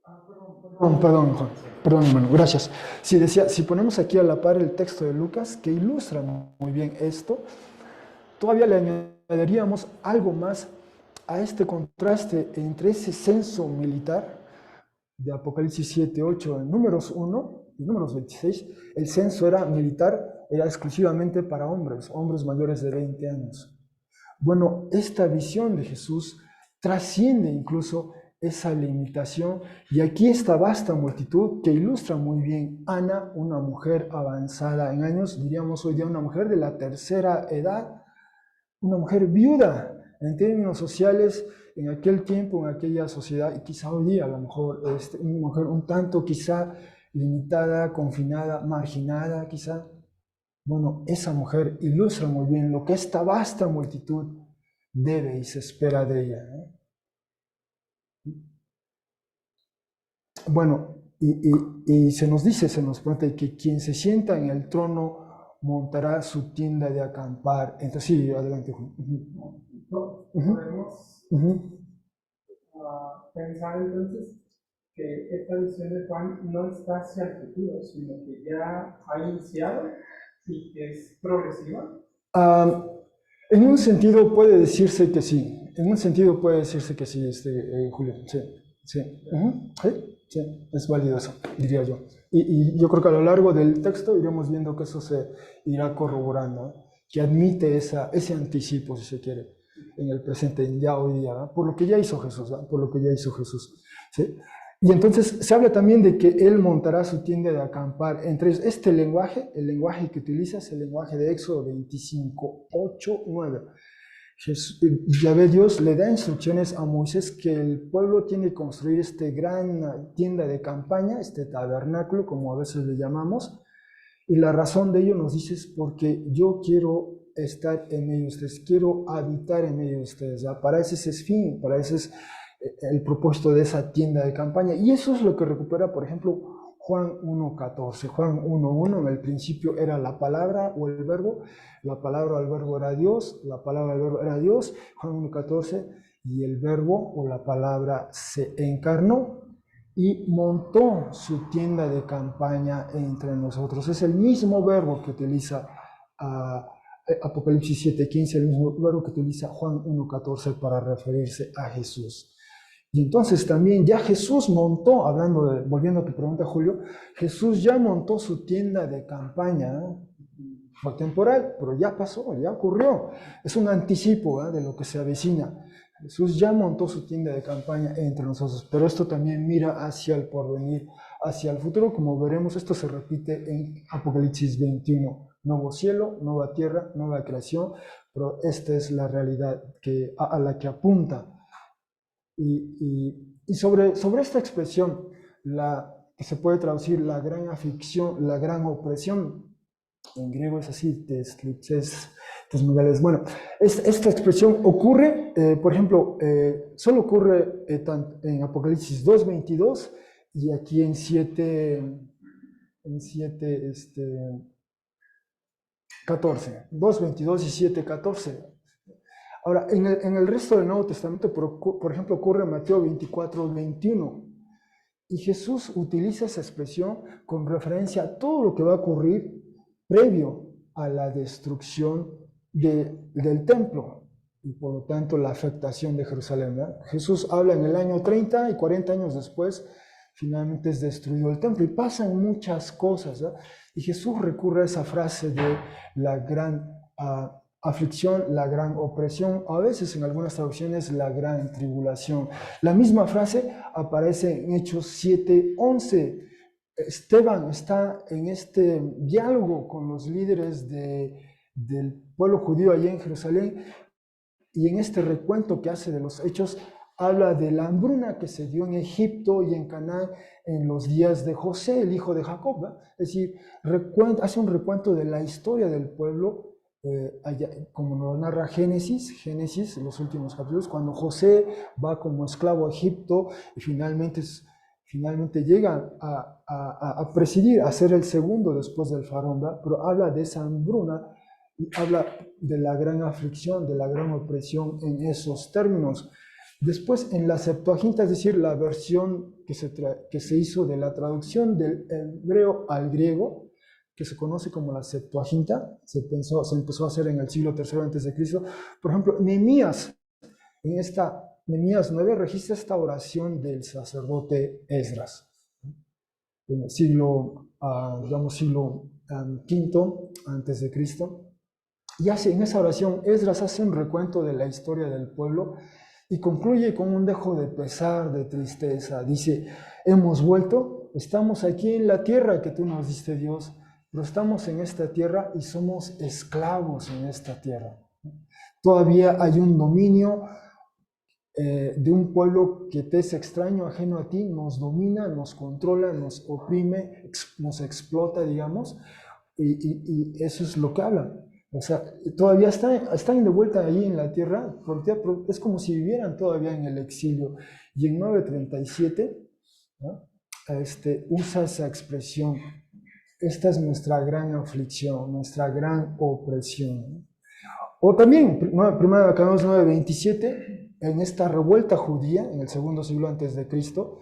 A: Perdón, Juan. Perdón, hermano, gracias. Si ponemos aquí a la par el texto de Lucas, que ilustra muy bien esto, todavía le añadiríamos algo más a este contraste entre ese censo militar de Apocalipsis 7, 8, en números 1 y números 26. El censo era militar, era exclusivamente para hombres mayores de 20 años. Bueno, esta visión de Jesús trasciende incluso esa limitación, y aquí esta vasta multitud que ilustra muy bien Ana, una mujer avanzada en años, diríamos hoy día una mujer de la tercera edad, una mujer viuda en términos sociales en aquel tiempo, en aquella sociedad, y quizá hoy día a lo mejor una mujer un tanto quizá limitada, confinada, marginada quizá. Bueno, esa mujer ilustra muy bien lo que esta vasta multitud debe y se espera de ella, ¿no? Bueno, y se nos promete que quien se sienta en el trono montará su tienda de acampar. Entonces, sí, adelante, Juan.
C: Podemos pensar entonces que esta visión de Juan no está hacia el futuro, sino que ya ha iniciado y que es progresiva.
A: En un sentido puede decirse que sí. Julio. Sí. Sí, es válido eso, diría yo. Y yo creo que a lo largo del texto iremos viendo que eso se irá corroborando, ¿eh? Que admite ese anticipo, si se quiere, en el presente, ya hoy día, ¿no? Por lo que ya hizo Jesús, ¿no? Por lo que ya hizo Jesús, ¿sí? Y entonces se habla también de que Él montará su tienda de acampar. Entre este lenguaje, el lenguaje que utiliza es el lenguaje de Éxodo 25, 8, 9. Yahvé Dios le da instrucciones a Moisés que el pueblo tiene que construir gran tienda de campaña, tabernáculo, como a veces le llamamos, y la razón de ello nos dice es porque yo quiero estar en medio de ustedes, quiero habitar en medio de ustedes, ¿ya? Para ese es el fin, para ese es el propósito de esa tienda de campaña, y eso es lo que recupera, por ejemplo, Juan 1.14, Juan 1.1, en el principio era la palabra o el verbo, la palabra o el verbo era Dios, la palabra o el verbo era Dios, Juan 1.14, y el verbo o la palabra se encarnó y montó su tienda de campaña entre nosotros. Es el mismo verbo que utiliza Apocalipsis 7.15, el mismo verbo que utiliza Juan 1.14 para referirse a Jesús. Y entonces también ya Jesús montó, volviendo a tu pregunta, Julio, Jesús ya montó su tienda de campaña, fue temporal, pero ya pasó, ya ocurrió. Es un anticipo de lo que se avecina. Jesús ya montó su tienda de campaña entre nosotros, pero esto también mira hacia el porvenir, hacia el futuro, como veremos, esto se repite en Apocalipsis 21. Nuevo cielo, nueva tierra, nueva creación, pero esta es la realidad a la que apunta. Y sobre esta expresión, que se puede traducir la gran aflicción, la gran opresión, en griego es así, bueno, esta expresión ocurre, por ejemplo, solo ocurre en Apocalipsis 2.22 y aquí en 14, 2.22 y 7.14. Ahora, en el resto del Nuevo Testamento, por ejemplo, ocurre en Mateo 24:21. Y Jesús utiliza esa expresión con referencia a todo lo que va a ocurrir previo a la destrucción del templo y por lo tanto la afectación de Jerusalén, ¿verdad? Jesús habla en el año 30 y 40 años después, finalmente es destruido el templo y pasan muchas cosas, ¿verdad? Y Jesús recurre a esa frase de la gran aflicción, la gran opresión, a veces en algunas traducciones la gran tribulación. La misma frase aparece en Hechos 7:11. Esteban está en este diálogo con los líderes del pueblo judío allá en Jerusalén y en este recuento que hace de los hechos habla de la hambruna que se dio en Egipto y en Canaán en los días de José, el hijo de Jacob, ¿verdad? Es decir, hace un recuento de la historia del pueblo, allá, como nos narra Génesis, los últimos capítulos, cuando José va como esclavo a Egipto y finalmente llega a presidir, a ser el segundo después del faraón, ¿verdad? Pero habla de esa hambruna y habla de la gran aflicción, de la gran opresión en esos términos. Después en la Septuaginta, es decir, la versión que se hizo de la traducción del hebreo al griego, que se conoce como la Septuaginta, se empezó a hacer en el siglo III a.C. Por ejemplo, Nehemías 9 registra esta oración del sacerdote Esdras, en el siglo V antes de Cristo. Y en esa oración Esdras hace un recuento de la historia del pueblo y concluye con un dejo de pesar, de tristeza. Dice, hemos vuelto, estamos aquí en la tierra que tú nos diste, Dios, pero estamos en esta tierra y somos esclavos en esta tierra. Todavía hay un dominio de un pueblo que te es extraño, ajeno a ti, nos domina, nos controla, nos oprime, nos explota, digamos, y eso es lo que habla. O sea, todavía están de vuelta ahí en la tierra, porque es como si vivieran todavía en el exilio. Y en 9:37, ¿no? Usa esa expresión, esta es nuestra gran aflicción, nuestra gran opresión. O también, 1 Crónicas 9:27, en esta revuelta judía, en el segundo siglo antes de Cristo,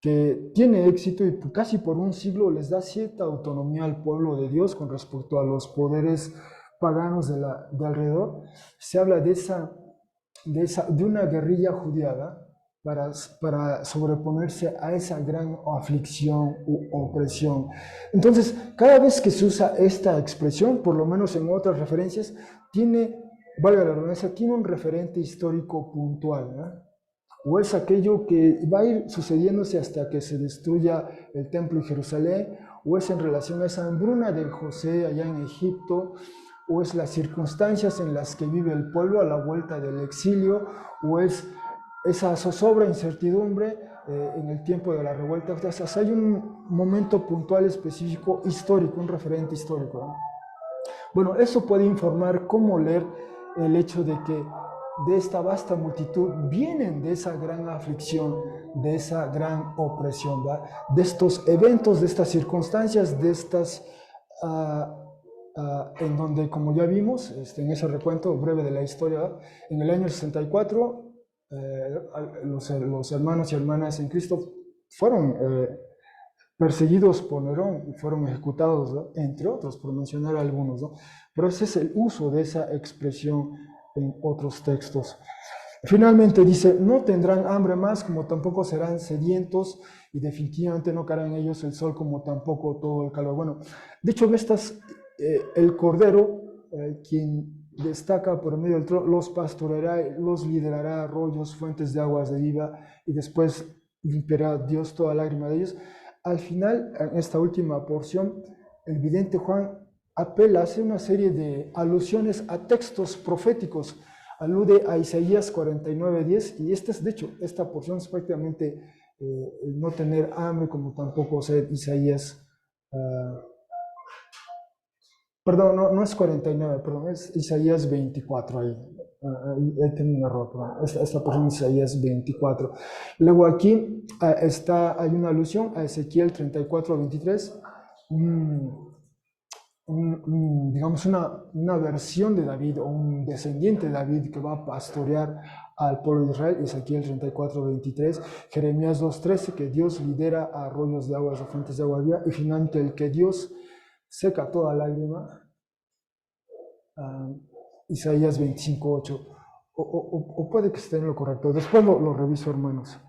A: que tiene éxito y casi por un siglo les da cierta autonomía al pueblo de Dios con respecto a los poderes paganos de alrededor, se habla de una guerrilla judía para sobreponerse a esa gran aflicción u opresión. Entonces, cada vez que se usa esta expresión, por lo menos en otras referencias, valga la redundancia, tiene un referente histórico puntual, ¿no? O es aquello que va a ir sucediéndose hasta que se destruya el templo y Jerusalén, o es en relación a esa hambruna de José allá en Egipto, o es las circunstancias en las que vive el pueblo a la vuelta del exilio, o es esa zozobra, incertidumbre en el tiempo de la revuelta. O sea, hay un momento puntual específico histórico, un referente histórico, ¿no? Bueno, eso puede informar cómo leer el hecho de que de esta vasta multitud vienen de esa gran aflicción, de esa gran opresión, ¿verdad? De estos eventos, de estas circunstancias, de estas, en donde, como ya vimos, en ese recuento breve de la historia, ¿verdad? En el año 64, los hermanos y hermanas en Cristo fueron perseguidos por Nerón y fueron ejecutados, ¿no? Entre otros, por mencionar algunos, ¿no? Pero ese es el uso de esa expresión en otros textos. Finalmente dice, no tendrán hambre más, como tampoco serán sedientos, y definitivamente no caerá en ellos el sol, como tampoco todo el calor. Bueno, de hecho, el Cordero, quien destaca por medio del trono, los pastoreará, los liderará arroyos, fuentes de aguas de vida, y después limpiará Dios toda lágrima de ellos. Al final, en esta última porción, el vidente Juan hace una serie de alusiones a textos proféticos, alude a Isaías 49:10, y de hecho, esta porción es prácticamente el no tener hambre, como tampoco sed. Isaías, perdón, no es 49, perdón, es Isaías 24 ahí. Ahí tengo un error, perdón. Esta porción es Isaías 24. Luego aquí hay una alusión a Ezequiel 34:23, digamos una versión de David o un descendiente de David que va a pastorear al pueblo de Israel, Ezequiel 34:23, Jeremías 2:13, que Dios lidera a arroyos de aguas, a fuentes de agua viva, y finalmente el que Dios seca toda lágrima, Isaías 25:8. O puede que esté en lo correcto. Después lo reviso, hermanos.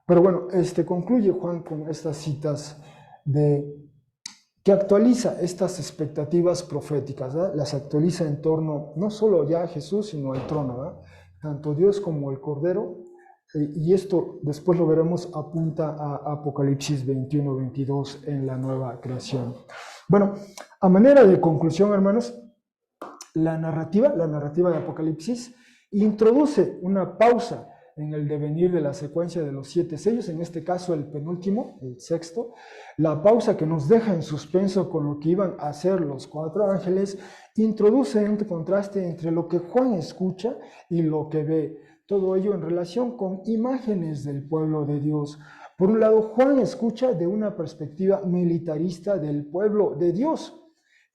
A: Pero bueno, concluye Juan con estas citas que actualiza estas expectativas proféticas, ¿verdad? Las actualiza en torno no solo ya a Jesús, sino al trono, ¿verdad? Tanto Dios como el Cordero. Y esto, después lo veremos, apunta a Apocalipsis 21-22 en la nueva creación. Bueno, a manera de conclusión, hermanos, la narrativa de Apocalipsis introduce una pausa en el devenir de la secuencia de los 7 sellos, en este caso el penúltimo, el sexto, la pausa que nos deja en suspenso con lo que iban a hacer los 4 ángeles, introduce un contraste entre lo que Juan escucha y lo que ve, todo ello en relación con imágenes del pueblo de Dios. Por un lado, Juan escucha de una perspectiva militarista del pueblo de Dios,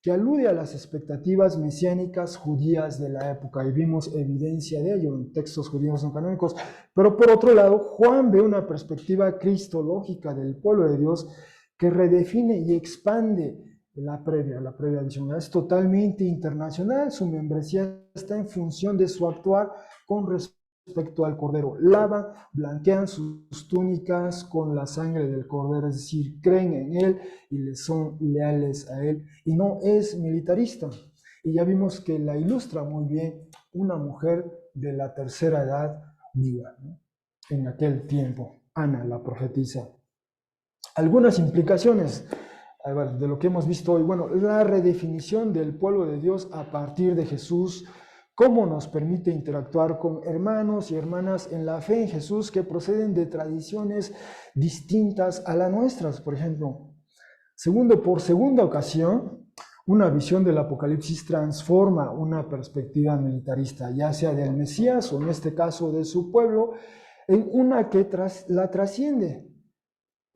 A: que alude a las expectativas mesiánicas judías de la época, y vimos evidencia de ello en textos judíos no canónicos. Pero por otro lado, Juan ve una perspectiva cristológica del pueblo de Dios que redefine y expande la previa visión. Es totalmente internacional, su membresía está en función de su actuar con respecto al Cordero. Lavan, blanquean sus túnicas con la sangre del Cordero, es decir, creen en Él y les son leales a Él. Y no es militarista. Y ya vimos que la ilustra muy bien una mujer de la tercera edad viva, ¿no? En aquel tiempo, Ana, la profetisa. Algunas implicaciones de lo que hemos visto hoy. Bueno, la redefinición del pueblo de Dios a partir de Jesús, cómo nos permite interactuar con hermanos y hermanas en la fe en Jesús que proceden de tradiciones distintas a las nuestras, por ejemplo. Segundo, por segunda ocasión, una visión del Apocalipsis transforma una perspectiva militarista, ya sea del Mesías o en este caso de su pueblo, en una que la trasciende.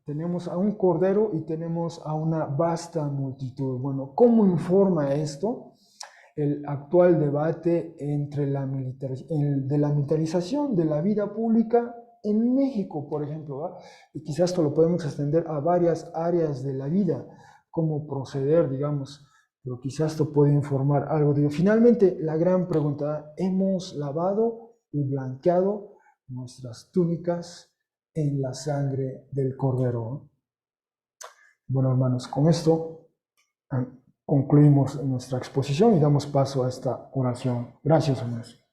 A: Tenemos a un cordero y tenemos a una vasta multitud. Bueno, ¿cómo informa esto el actual debate entre de la militarización de la vida pública en México, por ejemplo, ¿va? Y quizás esto lo podemos extender a varias áreas de la vida, cómo proceder, digamos, pero quizás esto puede informar algo de ello. Finalmente, la gran pregunta, ¿hemos lavado y blanqueado nuestras túnicas en la sangre del Cordero? Bueno, hermanos, con esto concluimos nuestra exposición y damos paso a esta oración. Gracias, hermanos.